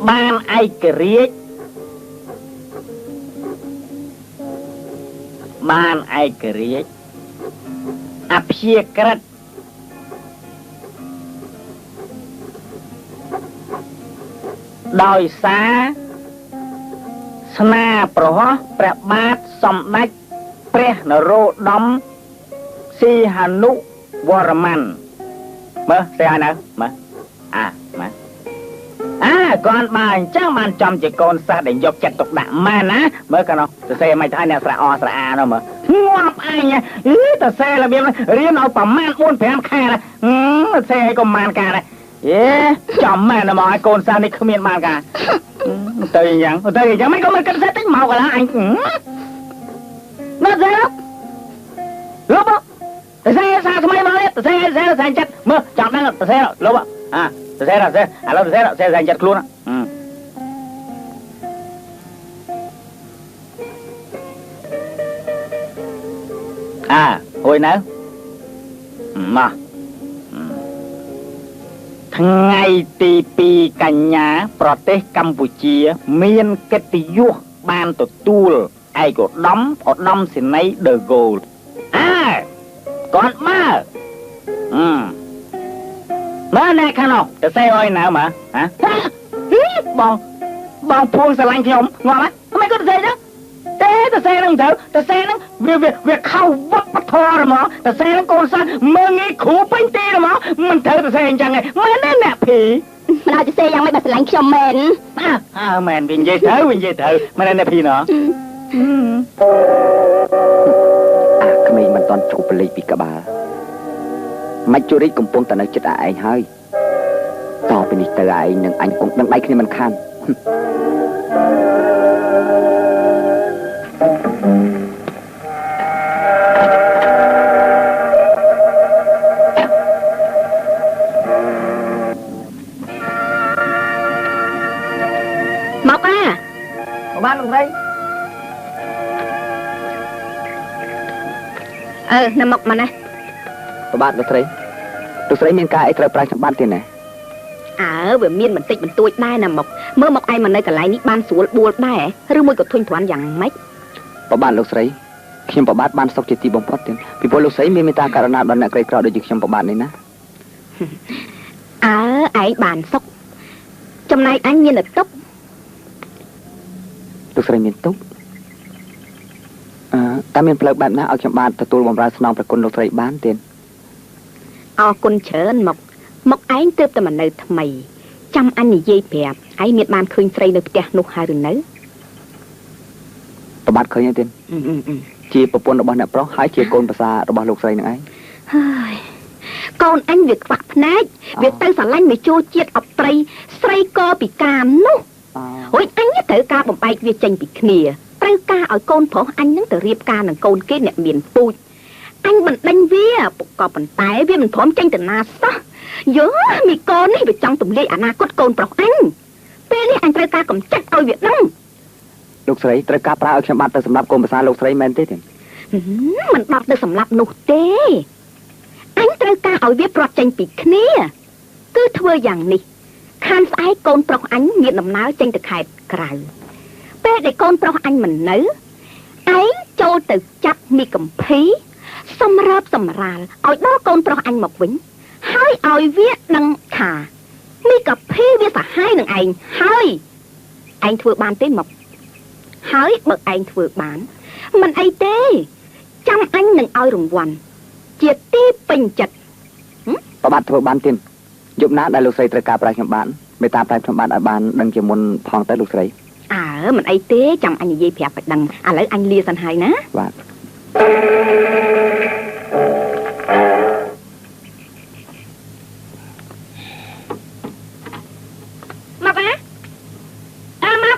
បានឯករាជ្យអព្យាក្រឹតដោយសារស្នាប្រហោះព្រះបាទសម្ដេចព្រះនរោត្តមសីហនុវរ្ម័នមើលស្អីហើយនៅមើលគាត់បើអញ្ចឹងបានចំជាកូនសិស្សដែលយកចិត្តទុកដាក់ម៉ែណាមើលកណោះសរសេរមិនថាអ្នកស្រអស្រអានោះមើលងាប់អញទៅសេរបៀបរៀនឲ្យប្រមាណ 4-5 ខែណាសេឲ្យក៏បានការដែរចំម៉ែនមកឲ្យកូនសិស្សនេះគ្មានបានការទៅអញ្ចឹងមិនក៏មិនគិតសេតិចមកកន្លះអញណាសេលោក តែសេសាថ្មីមកនេះតែសេសាចិត្តមើលចង់ដឹងតែសេលុបតែសេឥឡូវតែសេសាចិត្តខ្លួនហួយនៅមកថ្ងៃទី2កញ្ញាប្រទេសកម្ពុជាមានកិត្តិយសបានទទួលឯកឧត្តមសេនីយ៍ដឺហ្គោលគាត់មើលណែខាងនោះទៅសេអើយណៅមកបងភួងស្រឡាញ់ខ្ញុំងាប់ហ្មងគាត់ទៅសេចឹងតែសេនឹងទៅតែសេនឹងវាខៅវត្តធម៌ហ្មងតែសេនឹងកូនសិស្សមើងងាយគ្រូពេញទីហ្មងមិនត្រូវតែសេអញ្ចឹងឯងមែនទេអ្នកភីមិនឲ្យទៅសេយ៉ាងម៉េចបើស្រឡាញ់ខ្ញុំមែនមែនវិញនិយាយទៅមែនទេអ្នកភីណោះក្មេងមិនតន់ជប់លេខពីក្បាលមិនជូរិចកំពុងតែនៅចិត្តឯងហើយតពីនេះទៅឯងនឹងអញគង់ដឹងដៃគ្នាមិនខានមកបានលោកស្រីនៅមកមកណាប្របាទលោកស្រីមានការអីត្រូវប្រាខ្ញុំបានទេណាវាមានបន្តិចបន្តួចដែរណាមកមើលមកឯងមកនៅកន្លែងនេះបានស្រួលបួលដែរឬមួយក៏ធុញទ្រាន់យ៉ាងម៉េចប្របាទលោកស្រីខ្ញុំប្របាទបានសុខជាទីបំផុតទេពីព្រោះលោកស្រីមានមេត្តាករុណាដល់អ្នកក្រីក្រដូចជាខ្ញុំប្របាទនេះណាឯងបានសុខចំណែកអញមានតែទុក្ខលោកស្រីមានទុក្ខតើមានផ្លូវបែបណាឲ្យខ្ញុំបានទទួលបម្រើស្នងប្រគុណលោកស្រីបានទេអរគុណច្រើនមកឯងទើបតែមកនៅថ្មីចាំអញនិយាយប្រាប់ឯងមានបានឃើញស្រីនៅផ្ទះនោះហើយឬនៅប្របាទឃើញទេជាប្រពន្ធរបស់អ្នកប្រុសហើយជាកូនប្រសាររបស់លោកស្រីនឹងឯងហើយកូនអញវាខ្វាក់ភ្នែកវាទៅស្រឡាញ់វាចូលជាតិអប្ត្រីស្រីកពិការនោះអុយអញត្រូវការបំបែកវាចេញពីគ្នាត្រូវការឲ្យកូនប្រុសអញនឹងទៅរៀបការនឹងកូនគេអ្នកមានពូជអញមិនដេញវាក៏ប៉ុន្តែវាមិនព្រមចេញទៅណាសោះយោមីកូននេះវាចង់ទម្លាយអនាគតកូនប្រុសអញពេលនេះអញត្រូវការកំចាត់ឲ្យវាដឹងលោកស្រីត្រូវការប្រើឲ្យខ្ញុំបានទៅសម្រាប់កូនប្រសារលោកស្រីមែនទេមិនបាត់ទៅសម្រាប់នោះទេអញត្រូវការឲ្យវាប្រត់ចេញពីគ្នាគឺធ្វើយ៉ាងនេះខានស្អែកកូនប្រុសអញមានដំណើរចេញទៅខេត្តក្រៅពេលដែលកូនប្រុសអញមិននៅឯងចូលទៅចាប់មីកំភីសម្រាប់សម្រាលឲ្យដល់កូនប្រុសអញមកវិញហើយឲ្យវាដឹងថាមីកំភីវាសាហាយនឹងឯងហើយឯងធ្វើបានទេមកហើយបើឯងធ្វើបានមិនអីទេចាំអញនឹងឲ្យរង្វាន់ជាទីពេញចិត្តប្របាទធ្វើបានទេយប់ណាដែលលោកស្រីត្រូវការប្រាខ្ញុំបានមេត្តាប្រាខ្ញុំបានឲ្យបានដឹងជាមុនផងទៅលោកស្រីមិនអីទេចាំអញនិយាយប្រាប់ឲ្យដឹងឥឡូវអញលាសិនហើយណាបាទមកណាមក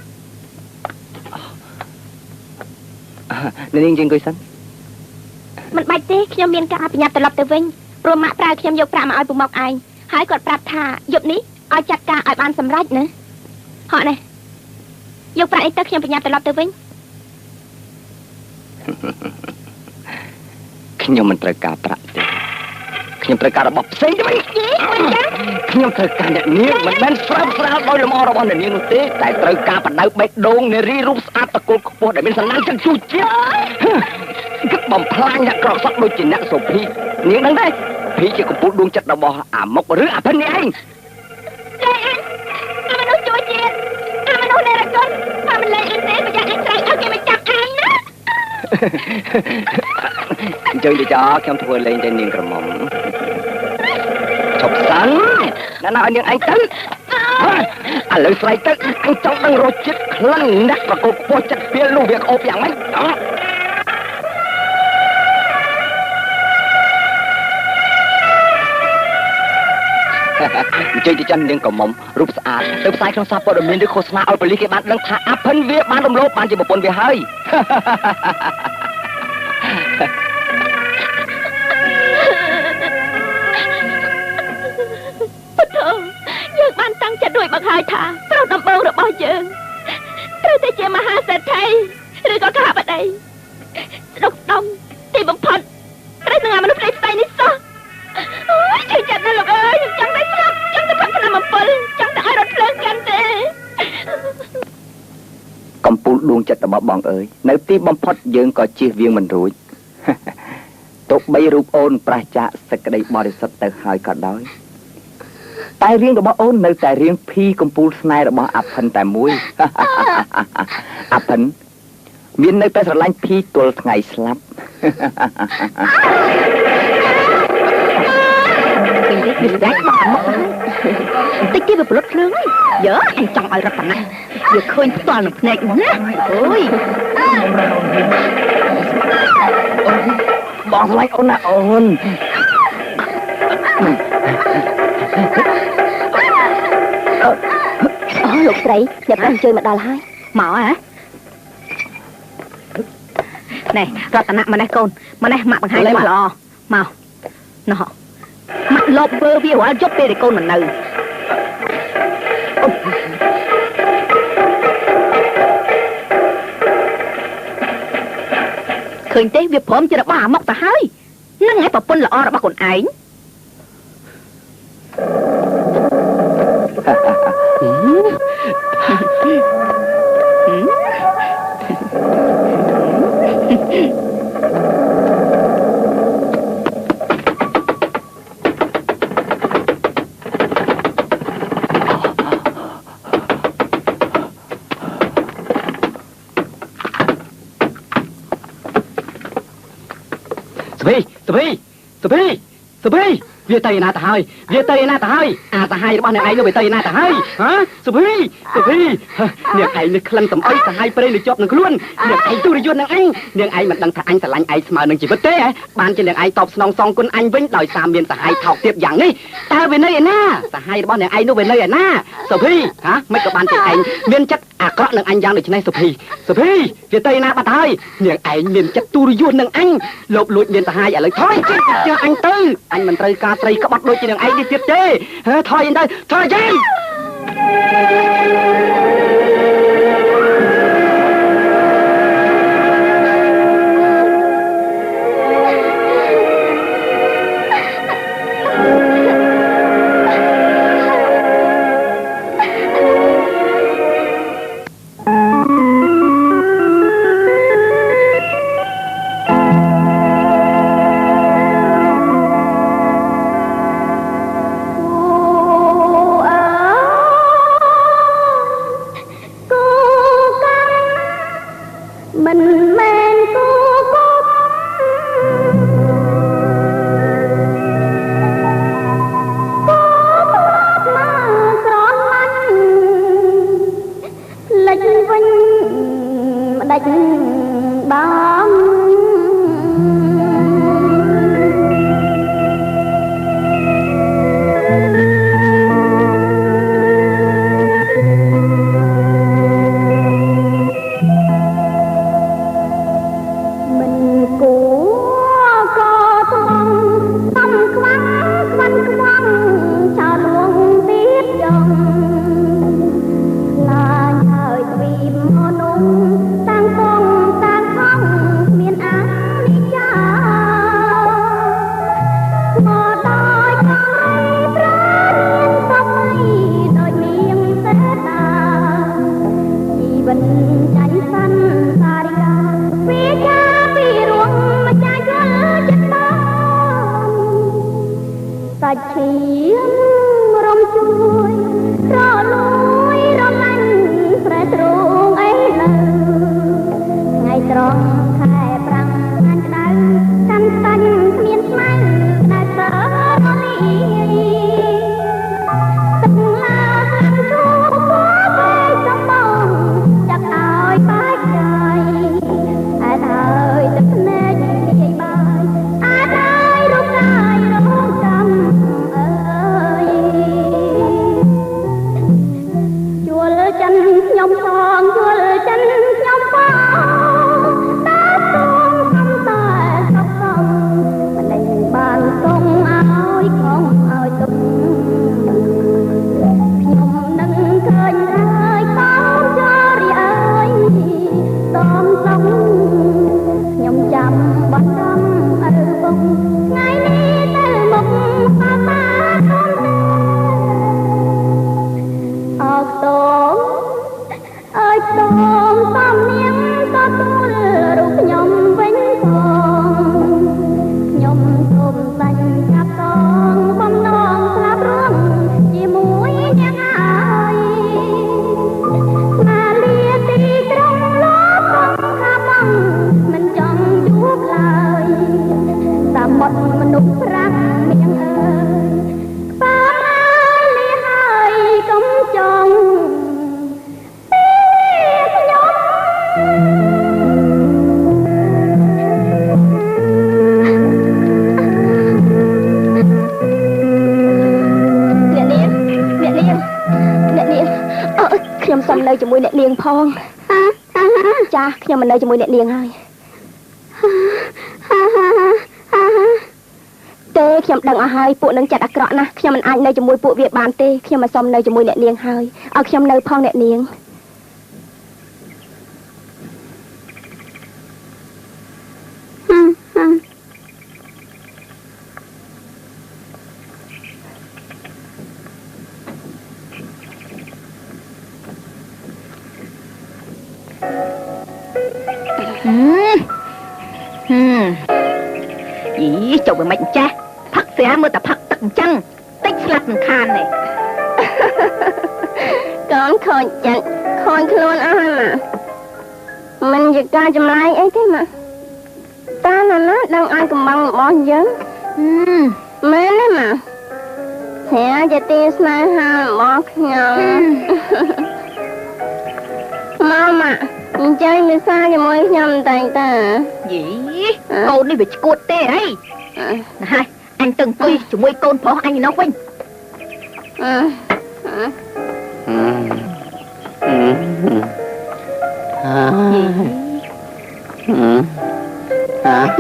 នាងជាងអង្គុយសិនមិនបាច់ទេខ្ញុំមានការប្រញាប់ត្រឡប់ទៅវិញព្រោះម៉ាក់ប្រើខ្ញុំយកប្រាក់មកឲ្យពុកមកឯងហើយគាត់ប្រាប់ថាយប់នេះឲ្យចាត់ការឲ្យបានសម្រេចណាហ៎នេះយកប្រាក់អីទៅខ្ញុំប្រញាប់ត្រឡប់ទៅវិញខ្ញុំមិនត្រូវការប្រាក់ទេខ្ញុំត្រូវការរបស់ផ្សេងទៅវិញខ្ញុំត្រូវការអ្នកនាងមិនមែនស្រាលដោយលំអរបស់អ្នកនាងនោះទេតែត្រូវការបដៅបេះដូងនារីរូបស្អាតតកូលខ្ពស់ដែលមានសំណាងចឹងជួជាតិគិតបំផ្លាញអ្នកក្រសក់ដូចជាអ្នកសុភីនាងដឹងទេភីជាកំពូលដួងចិត្តរបស់អាមុកឬអាភិននេះឯងអាមនុស្សជួជាតិអាមនុស្សដែលរកុនអាមិនលែងអីទេប្រយ័ត្នអញត្រូវឲ្យគេមកចាប់អញណាអញ្ចឹងទៅចាខ្ញុំធ្វើលេងតែនាងក្រមុំឈប់សិនណាស់ឲ្យនាងឯងទៅឥឡូវស្រីទៅអញចង់ដឹងរសជាតិក្លិនអ្នកប្រកបខ្ពស់ចិត្តពេលនោះវាក្អូបយ៉ាងម៉េចអញ្ចឹងទៅចានាងក្រមុំរូបស្អាតទៅផ្សាយក្នុងសារព័ត៌មានឬឃោសនាឲ្យប៉ូលីសគេបានដឹងថាអាភិនវាបានរំលោភបានជាប្រពន្ធវាហើយ រួចបង្ហាញថាប្រុសដំបូងរបស់យើងត្រូវតែជាមហាសេដ្ឋីឬក៏ខាបតីស្ដុកស្ដំទីបំផុតត្រូវនឹងមនុស្សផ្សេងនេះសោះអូយជឿចិត្តណាស់លោកអើយចង់តែស្លាប់ចង់តែផឹកឆ្នាំអំពិលចង់តែឲ្យរត់ភ្លើងកាន់ទេកំពូលដួងចិត្តរបស់បងអើយនៅទីបំផុតយើងក៏ជៀសវាងមិនរួចទោះបីរូបអូនប្រះចាកសេចក្តីបរិសុទ្ធទៅហើយក៏ដោយតែរៀងរបស់អូននៅតែរៀងភីកំពូលស្នេហ៍របស់អាភិនតែមួយអាភិនមាននៅតែស្រឡាញ់ភីទល់ថ្ងៃស្លាប់ពេលនេះវាដាច់មកមកតិចទៀតវាប្រលត់ភ្លើងហើយយើអញចង់ឲ្យរត់ប៉ុណ្ណាវាឃើញផ្ទាល់នឹងភ្នែកណាអូយបងស្លាញ់អូនណាអូនអូលោកស្រីអ្នកបានអញ្ជើញមកដល់ហើយមកហ៎ណែរតនៈម្នេះកូនម្នេះម៉ាក់បង្ហាញមកល្អមកណោះម៉ាក់លបវើវារាល់យប់ពេលដែលកូនមិននៅឃើញទេវាព្រមជារបស់អាម៉ុកទៅហើយនឹងឯងប្រពន្ធល្អរបស់ខ្លួនឯងសុភីវាទៅណាទៅហើយវាទៅណាទៅហើយអាសាហាយរបស់អ្នកឯងនោះវាទៅណាទៅហើយហ៎សុភីអ្នកឯងនេះក្លិនសំអុយសាហាយព្រៃនៅជាប់នឹងខ្លួនអ្នកឯងទុរយន្តនឹងអញអ្នកឯងមិនដឹងថាអញស្រឡាញ់ឯងស្មើនឹងជីវិតទេបានជាអ្នកឯងតបស្នងសងគុណអញវិញដោយសារមានសាហាយថោកទាបយ៉ាងនេះតើវានៅឯណាសាហាយរបស់អ្នកឯងនោះវានៅឯណាសុភីហ៎មិនក៏បានជាឯងមានចិត្តអាក្រក់នឹងអញយ៉ាងដូចនេះសុភីវាទៅណាបាត់ហើយអ្នកឯងមានចិត្តទុរយន្តនឹងអញលោភលួចមានសាហាយឥឡូវថយជិះអញទៅអញមិនត្រូវការត្រីក្បត់ដូចជានឹងឯងនេះទៀតទេថយទៅថយចេញ សុំនៅជាមួយអ្នកនាងផងចាខ្ញុំមិននៅជាមួយអ្នកនាងហើយទេខ្ញុំដឹងអស់ហើយពួកនឹងចិត្តអាក្រក់ណាស់ខ្ញុំមិនអាចនៅជាមួយពួកវាបានទេខ្ញុំមិនសុំនៅជាមួយអ្នកនាងហើយឲ្យខ្ញុំនៅផងអ្នកនាងចុះវាមិនចាស់ផឹកស្រាមើលតែផឹកទឹកអញ្ចឹងតិចស្លាប់មិនខានទេកូនខូចចិត្តខូចខ្លួនអស់ហើយម៉ាមិនជាការចម្លែកអីទេម៉ាតាណាណាដឹងឲ្យកំបាំងរបស់យើងមែនទេម៉ាស្រាជាទីស្នេហារបស់ខ្ញុំម៉ាអញ្ចឹងវាសាជាមួយខ្ញុំតែងតាយីកូននេះវាឈួតទេអីណាហើយអញទៅអង្គុយជាមួយកូនប្រុសអញឯនោះវិញ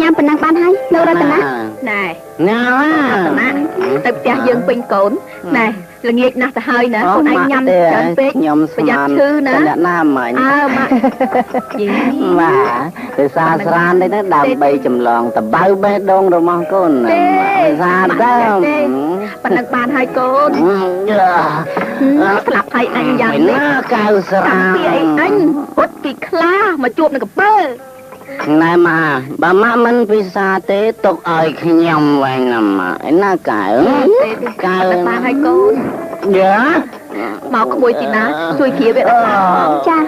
ញ៉ាំប៉ុណ្ណឹងបានហើយលោករតនាណែញ៉ាំរតនាទៅផ្ទះយើងពេញកូនណែល្ងាចណាស់ទៅហើយណាកូនឯងញ៉ាំច្រើនពេកខ្ញុំប្រយ័ត្នឈឺណាអ្នកណាមិញម៉ាក់យីម៉ាភាសាស្រាននេះណាដើម្បីចម្លងតបៅបេះដូងរបស់កូនណាភាសាដើមប៉ុណ្ណឹងបានហើយកូនស្លាប់ហើយអញយ៉ាងនេះកៅស្រាពីអីអញរត់ពីខ្លាមកជួបនឹងកំពើណែម៉ាបើម៉ាក់មិនពិសាទេទុកឲ្យខ្ញុំវិញណាម៉ាឯណាកៅបានហើយកូនយ៉ាមកក្មួយទីណាជួយគ្រាវាចា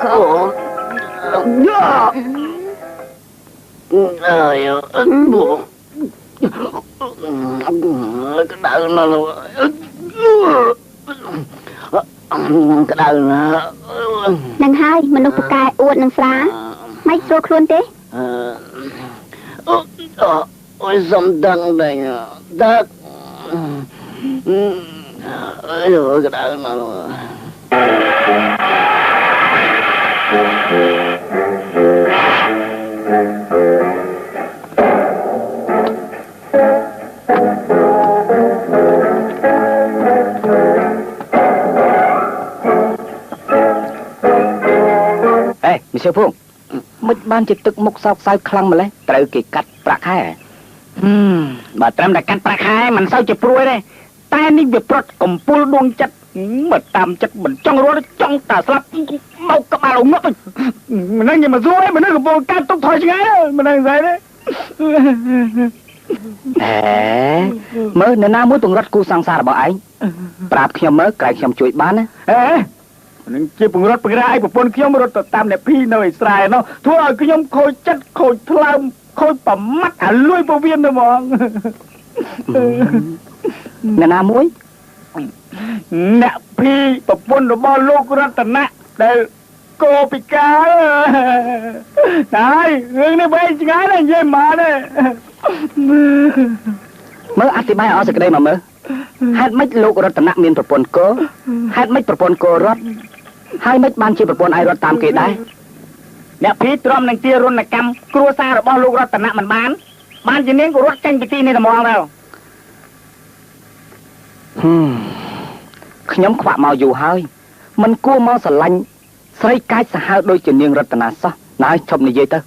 កូនយ៉ាអើយបូក្តៅណាស់ក្តៅណាស់នឹងហើយមនុស្សពូកែអួតនឹងស្រាមិនស្រួលខ្លួនទេអូយសំដឹងដែរដឹកអើយក្តៅណាស់មីសើភួងមិនបានជាទឹកមុខសោកសៅខ្លាំងម្លេះត្រូវគេកាត់ប្រាក់ខែបើត្រឹមតែកាត់ប្រាក់ខែមិនសូវជាព្រួយទេតែនេះវាប្រត់កំពុលដួងចិត្តបើតាមចិត្តមិនចង់រត់ចង់តែស្លាប់មកក្បាលងឹកមិននឹងមកសួរឯងមិននឹងកំពុលកាត់ទុកថយឆ្ងាយមិននឹងស្អីទេមើលអ្នកណាមួយពង្រត់គូសង្សាររបស់ឯងប្រាប់ខ្ញុំមើលក្រែងខ្ញុំជួយបានណានឹងជាពង្រត់ពង្រាយប្រពន្ធខ្ញុំរត់ទៅតាមអ្នកភីនៅឯស្រែនោះធ្វើឲ្យខ្ញុំខូចចិត្តខូចថ្លើមខូចប្រមាត់អាលួយពោះវៀនទៅហ្មងអ្នកណាមួយអ្នកភីប្រពន្ធរបស់លោករតនៈដែលកោពិការហើយរឿងនេះវែងឆ្ងាយណាស់និយាយមកទេមើលអธิบายឲ្យសេចក្តីមកមើលហេតុម៉េចលោករតនៈមានប្រពន្ធកោហេតុម៉េចប្រពន្ធកោរត់ហើយមិនបានជាប្រពន្ធឯងរត់តាមគេដែរអ្នកភីទ្រាំនឹងជារនកម្មគ្រួសាររបស់លោករតនៈមិនបានជានាងក៏រត់ចេញពីទីនេះតែម្ដងដែរខ្ញុំខ្វាក់មកយូរហើយមិនគួរមកស្រឡាញ់ស្រីកាចសាហាវដូចជានាងរតនាសោះណាឈប់និយាយទៅ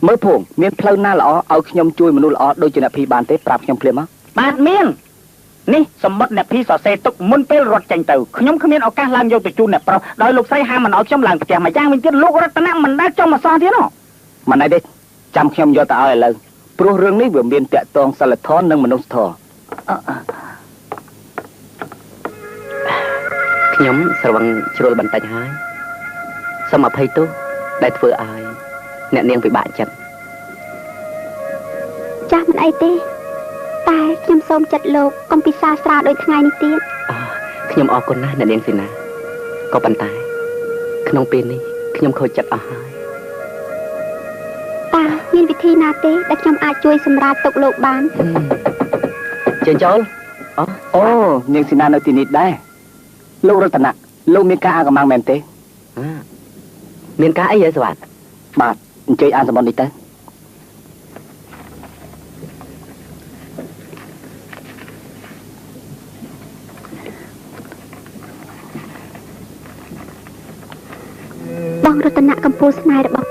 មើលភួងមានផ្លូវណាល្អឲ្យខ្ញុំជួយមនុស្សល្អដូចជាអ្នកភីបានទេប្រាប់ខ្ញុំភ្លាមមកបាទមាននេះសម្បត្តិអ្នកភីសរសេរទុកមុនពេលរត់ចេញទៅខ្ញុំគ្មានឱកាសឡើងយកទៅជូនអ្នកប្រុសដោយលោកស្រីហាមមិនឲ្យខ្ញុំឡើងផ្ទះមួយយ៉ាងវិញទៀតលោករតនៈមិនដែលចង់មកសោះទៀតហ៎មិនអីទេចាំខ្ញុំយកទៅឲ្យឥឡូវព្រោះរឿងនេះវាមានតាក់ទងសិលធម៌និងមនុស្សធម៌ខ្ញុំស្រវឹងជ្រុលបន្តិចហើយសូមអភ័យទោសដែលធ្វើឲ្យអ្នកនាងពិបាកចិត្តចាស់មិនអីទេតែខ្ញុំសូមចិត្តលោកកុំពិសាស្រាដូចថ្ងៃនេះទៀតខ្ញុំអរគុណណាស់អ្នកនាងស៊ីណាក៏ប៉ុន្តែក្នុងពេលនេះខ្ញុំខូចចិត្តអស់ហើយតើមានវិធីណាទេដែលខ្ញុំអាចជួយសម្រាលទុក្ខលោកបានជើញចូលអូនាងស៊ីណានៅទីនេះដែរ លោករតនៈលោកមានការអាកំបាំងមែនទេមានការអីហ៎សវត្តបាទអញ្ជើញអានសម្បត្តិនេះទៅបងរតនៈកម្ពុជាស្នេហ៍របស់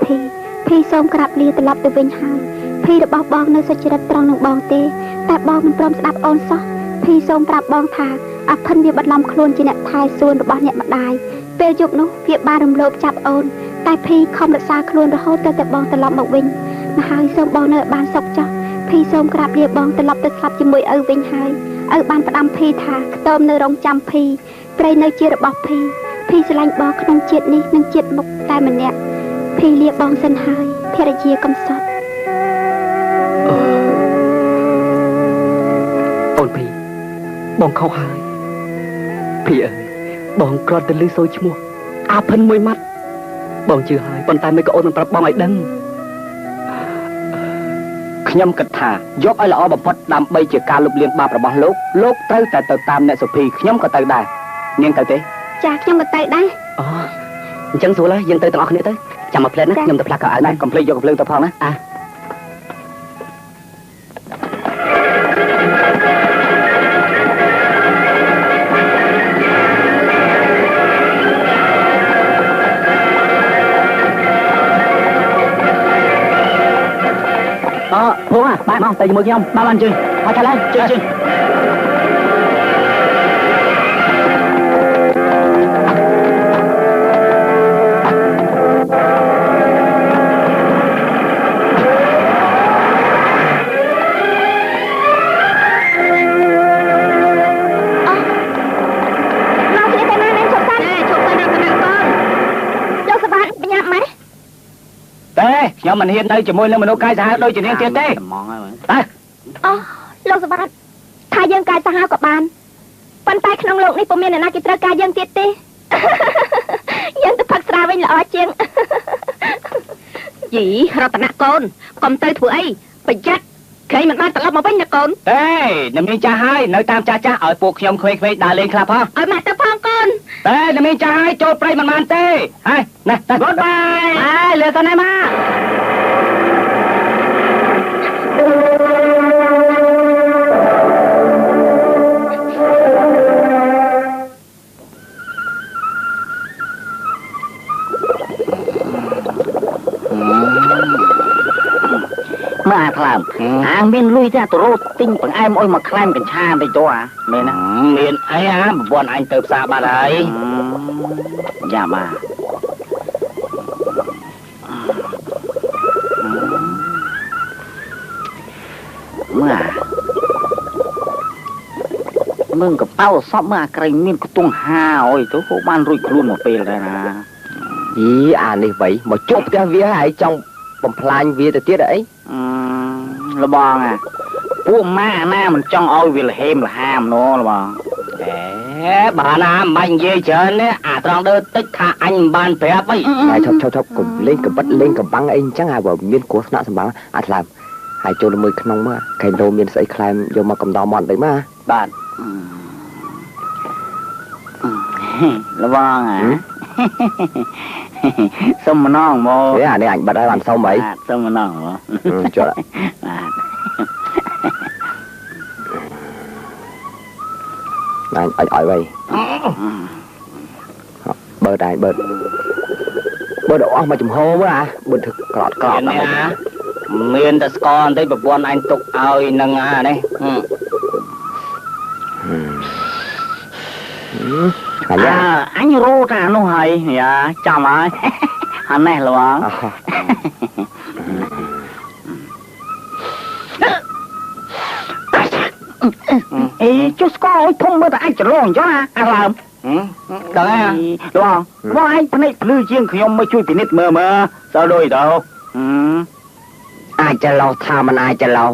ភីសូមក្រាបលាត្រឡប់ទៅវិញហើយភីរបស់បងនៅសុចរិតត្រង់នឹងបងទេតែបងមិនព្រមស្ដាប់អូនសោះភីសូមប្រាប់បងថាអាភិនវាបាត់ឡំខ្លួនជាអ្នកថែសួនរបស់អ្នកម្ដាយពេលយប់នោះវាបានរំលោភចាប់អូនតែភីខំរក្សាខ្លួនរហូតតែបងត្រឡប់មកវិញមកហើយសូមបងនៅបានសុខចុះភីសូមក្រាបលាបងត្រឡប់ទៅស្លាប់ជាមួយឪវិញហើយឪបានផ្ដាំភីថាខ្ទមនៅរងចាំភីព្រៃនៅជារបស់ភីស្រឡាញ់បងក្នុងជាតិនេះនិងជាតិមុខតែម្នាក់ភីលាបងសិនហើយភរិយាកំសត់អូនភីបងខុសហើយភីអើយបងគ្រាន់តែឮសូរឈ្មោះអាភិនមួយម៉ាត់បងជឿហើយប៉ុន្តែមិនក៏អូនមិនប្រាប់បងឲ្យដឹងខ្ញុំគិតថាយកឲ្យល្អបំផុតដើម្បីជាការលុបលាងបាបរបស់លោកត្រូវតែទៅតាមអ្នកសុភីខ្ញុំក៏ទៅដែរនាងទៅទេចាខ្ញុំក៏ទៅដែរអូអញ្ចឹងស្រួលហើយយើងទៅទាំងអស់គ្នាទៅចាំមកផ្លែតណាខ្ញុំទៅផ្លាស់កៅអៅណាកុំភ្លេចយកកំភ្លើងទៅផងណាភួងបាទមកទៅជាមួយខ្ញុំបាទបានជើញហើយខាងឡើងជើញខ្ញុំមិនហ៊ាននៅជាមួយនឹងមនុស្សកាយសាហាវដូចជានាងទៀតទេតែអូលោកសវត្តថាយើងកាយសាហាវក៏បានប៉ុន្តែក្នុងលោកនេះពុំមានអ្នកណាគេត្រូវការយើងទៀតទេយើងទៅផឹកស្រាវិញល្អជាងយីរតនៈកូនកុំទៅធ្វើអីប្រយ័ត្នគេមិនបានត្រឡប់មកវិញណាកូនទេអ្នកមានចាស់ហើយនៅតាមចាស់ឲ្យពួកខ្ញុំក្មេងៗដើរលេងខ្លះផងឲ្យម៉ាក់ទៅផងកូនតែអ្នកមានចាស់ហើយចូលព្រៃមិនបានទេហើយណាទៅ Goodbye ហើយលើទៅណែមកមើលអាខ្លាំអាមានលុយទេទៅរត់ទិញបង្អែមអុយមកខ្លែមកញ្ឆាទៅទៅអាមែនណាមានអីអាប្រពន្ធអញទៅផ្សារបាត់ហើយយ៉ាម៉ាមើលកប៉ៅសពមើលអាក្រែងមានខ្ទង់ហាអុយទៅហូបបានរួចខ្លួនមកពេលដែរណាយីអានេះវៃមកជួបផ្ទះវាហើយចង់បំផ្លាញវាទៅទៀតអីលបងអាពួកម៉ាអាណាមិនចង់ឲ្យវាលហេមលហាមណូលបងបើណាមិនបាញ់និយាយច្រើនទេអាត្រង់ដើតិចថាអញមិនបានប្រាប់អីហើយឈប់កុំលេងកបិតលេងកំបាំងអីអញ្ចឹងហើយបើមានគ្រោះថ្នាក់សម្បាំងអាថ្លើមហើយចូលមួយក្នុងមើលកែដូមានស្អីខ្លែមយកមកកំដរមាត់ទៅមកបាទលបងអាសុំម្ដងមកអានេះអញបាត់ហើយបានសុំអីសុំម្ដងមកចុះបាទអញឲ្យវៃបើដែរបើអស់មកចំហមើលអាបើធ្វើក្រត់ណាមានតែស្គរបន្តិចប្រពន្ធអញទុកឲ្យនឹងអានេះអញរោតានោះហើយយ៉ាចាំហើយអានេះលបងអេចុះស្គរឲ្យធំមើលតែអាចច្រឡងចុះណាអាឡើងដឹងហើយបងឯងភ្នែកភ្លឺជាងខ្ញុំមកជួយពិនិត្យមើលសើដូចទៅអាចច្រឡោថាមិនអាចច្រឡោប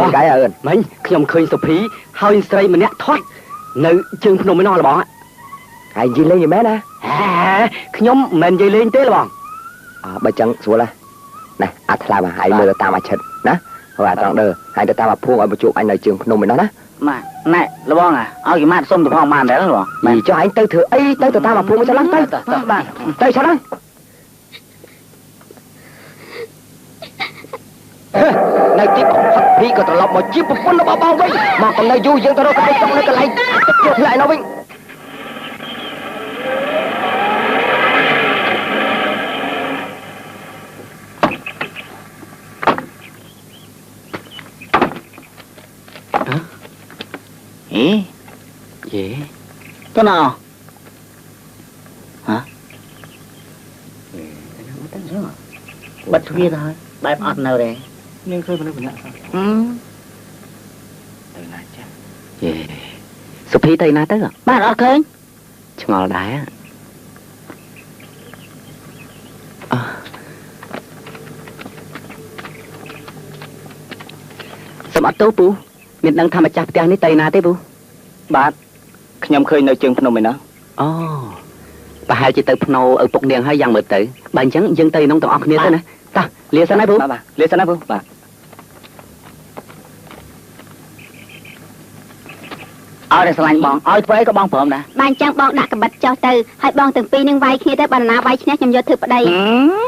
ងកាយអើនមិញខ្ញុំឃើញសុភីហើយស្រីម្នាក់ធាត់នៅជើងភ្នំឯណោះបងហើយនិយាយលេងមែនណាខ្ញុំមិននិយាយលេងទេបងបើចឹងស្រួលហ៎ nàyថ្លាមកហើយមើលតាមអាឈិតណាបាទត្រង់ដើហើយទៅតាមអាភួងឲ្យបញ្ជប់អញនៅជើងភ្នំឯណោះណាម៉ាណែលបងឲ្យគេម៉ាត់សុំទៅផងបានដែរលបង ចុះអញទៅធ្វើអីទៅតាមអាភួងទៅឡើងទៅបាទទៅឆាត់ហើយនៅទីផឹកភីក៏ត្រឡប់មកជាប្រពន្ធរបស់បងវិញមកកំនៅយូរយើងទៅរកកន្លែងចង់នៅកន្លែងទឹកជោផ្លែនោះវិញទៅណាហ៎បាត់ទ្វារទៅហើយបែបអត់នៅទេនាងឃើញមនុស្សម្នាក់ទៅណាចាសុភីទៅណាទៅបាទអត់ឃើញឆ្ងល់ដែរសូមអត់ទោសពូមានដឹងថាម្ចាស់ផ្ទះនេះទៅណាទេពូបាទខ្ញុំឃើញនៅជើងភ្នំឯណោះអូប្រហែលជាទៅភ្នោឪពុកនាងហើយយ៉ាងមើលទៅបើអញ្ចឹងយើងទៅក្នុងទាំងអស់គ្នាទៅណាតោះលាសិនហើយពូបាទលាសិនហើយពូបាទឲ្យតែស្រឡាញ់បងឲ្យធ្វើអីក៏បងព្រមដែរបានអញ្ចឹងបងដាក់កបិតចុះទៅហើយបងទាំងពីរនឹងវាយគ្នាទៅបណ្ណាវាយឈ្នះខ្ញុំយកធ្វើប្តី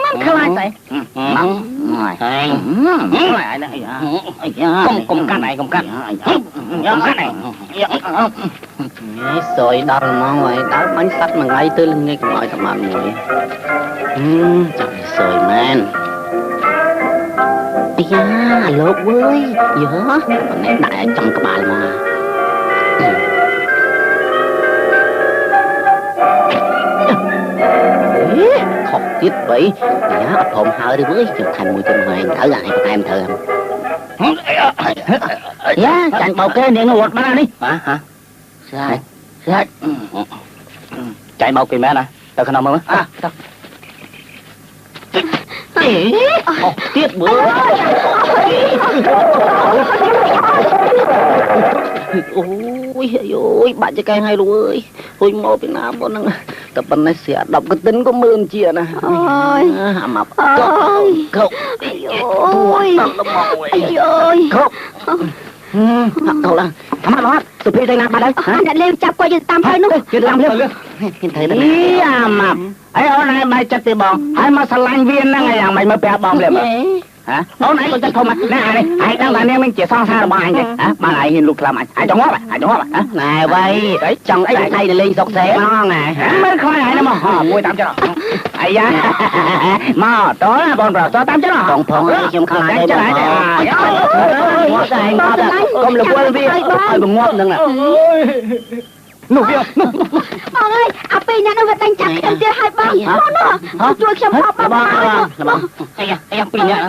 មិនខ្លាចទេហើយកុំកាត់ឯងកុំកាត់យកកាត់ឯងសយដល់ហ្មងហើយដល់បាញ់សัตว์មួយថ្ងៃទៅល្ងាចកុំឲ្យតែបានមួយចាំសយមែនអាយ៉ាលោកវើយយើនេះដាក់ចំក្បាលមកខកទៀតបីយ៉ាអត់ព្រមហើយទេវើយខ្ញុំថែមមួយទៀតមកឯងទៅអាយថែមធ្វើយ៉ាចាញ់បោកគេនាងរត់បាននេះហ៎ស្អាតចាញ់បោកគេមែនណាទៅក្នុងមើលអស់ទៀតមើលអូយបាក់ចកែងឲ្យលោកអើយហួយមកពីណាបងហ្នឹងតែប៉ុណ្ណេះស្រា10កន្ទិនក៏មើលជាណាអូយអាម៉ាប់កោអូយអូយកោកោឡាអាម៉ាប់សុភីទៅណាបាត់ហើយអ្នកលេវចាប់គាត់យើងតាមទៅនោះយើងតាមទៅមានទៅណាអាម៉ាប់អីអូនឯងមិនចិត្តទេបងហើយមកឆ្លាញ់វាហ្នឹងយ៉ាងម៉េចមើលប្រាប់បងលេបហ៎អូនឯងក៏ចិត្តធំណានេះឯងដឹងថានាងមិនជាសង្សាររបស់អញទេបានឯងហ៊ានលូកខ្លាំអញចង់ងាប់ណែវ៉ៃចង់អីថៃទៅលេងសុកសេហ្នឹងណែមិនខ្លាចឯងមកមួយតាមចិត្តអាយ៉ាមកតោះបងប្រុសតតាមចិត្តបងផងខ្ញុំខ្លាចទេបងងាប់តែឯងងាប់កុំលវល់វាឲ្យបងងាប់ហ្នឹងនោះវាបងអើយអាពីអ្នកនោះវាតែងចាក់ខ្ញុំទៀតឲ្យបងនោះជួយខ្ញុំផប់បងអីពីអ្នក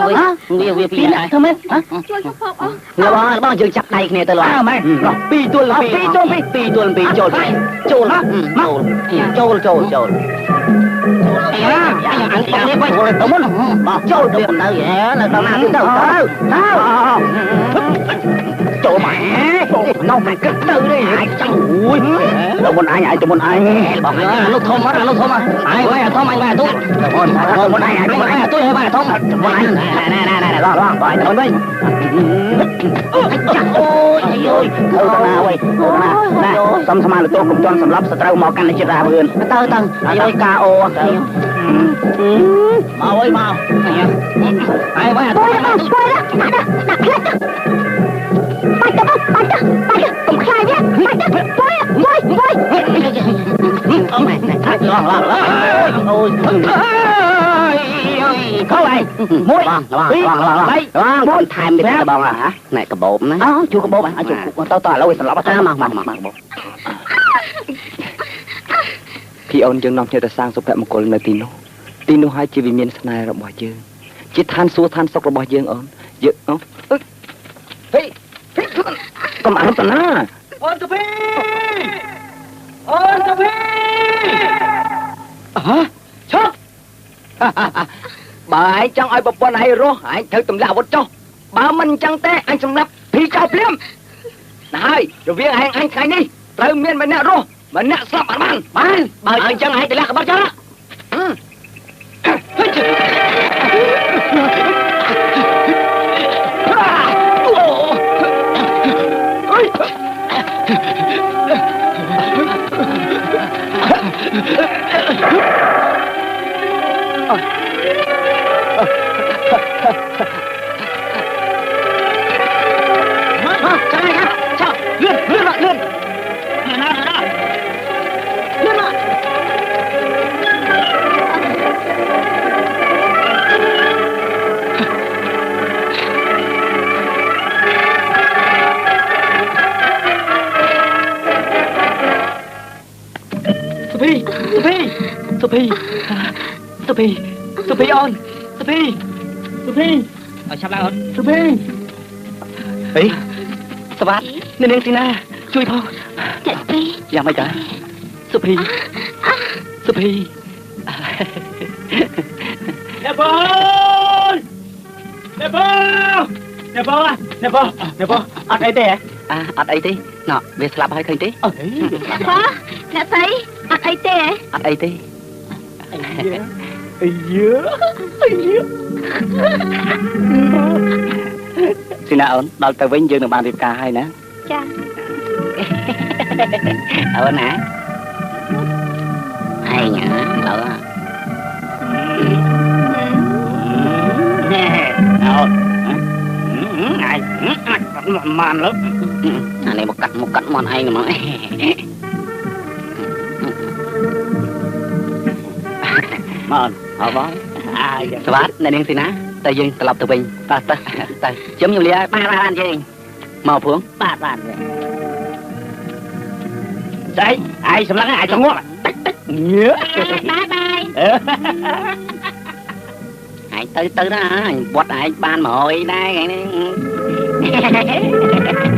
វាពីអ្នកធ្វើម៉េចជួយខ្ញុំផប់បងយើងចាប់ដៃគ្នាទៅឡើយម៉េច2ទួល2ចូលចូលយ៉ាអញនេះវិញទៅមុនចូលទៅនៅនៅដល់ណាទៅចូលម៉ែនោះមិនគិតទៅទេអាចចង់អូយទៅមុនអញឲ្យទៅមុនអញបងលោកធំអញវាធំអញវាទុមុនអញឲ្យមុនអញទុយឲ្យវាធំមុនអញណែឡងបងទៅវិញចាអូយទៅណាវិញណែសំស្មាលទោសកុំជន់សម្រាប់សត្រូវមកកាន់ចិត្តរាវឿនទៅអាយកាអូទៅមកអើយមកហើយវិញទៅដាក់ផ្លែបាច់កុំខ្លាចវាបាច់អូម៉ែឡងអូយខោឯងមួយបងថែមទៀតបងហ៎ណែកបោបណាជួកបោបអាចទៅឥឡូវសម្រាប់មកพี่អូនយើងនាំគ្នាទៅសាងសុភមង្គលនៅទីនោះហើយជាវិមានស្នេហ៍របស់យើងជាឋានសួគ៌ឋានសុខរបស់យើងអូនយើងហេកុំអត់ណាអូនសុភីឈប់បើឯងចង់ឲ្យប្រពន្ធឯងរស់ឯងត្រូវទម្លាក់អាវុធចុះបើមិនអញ្ចឹងទេអញសម្លាប់ភីចោលភ្លាមណាហើយរវាងឯងថ្ងៃនេះត្រូវមានម្នាក់រស់ម្នាក់ស្លាប់អត់បានបើអញ្ចឹងឯងទម្លាក់ក្បត់ចោល សុភីអូនសុភីឲ្យឆាប់ឡើងអូនសុភីអីសវ៉ាត់នាងស៊ីណាជួយផងចាក់ពីយ៉ាងម៉េចដែរសុភីអ្នកបងអត់អីទេអត់អីទេណ៎វាស្លាប់ហើយឃើញទេអត់អីអ្នកស្រីអត់អីទេអាយស៊ីណាអូនដល់ទៅវិញយើងនឹងបានរៀបការហើយណាចាអូនណាហើយញ៉ាដល់អូនអាយបានលើអានេះមកកាត់មាត់ឯងហ្មងមកអត់បងសវ៉ាត់អ្នកនាងស៊ីណាតែយើងត្រឡប់ទៅវិញទៅជុំខ្ញុំលាបានជិះមកព្រោះបានស្អីឯងសម្លឹងឯងចង្ងក់ញើបាយឯងទៅណាអញវត្តឯងបាន100ដែរថ្ងៃនេះ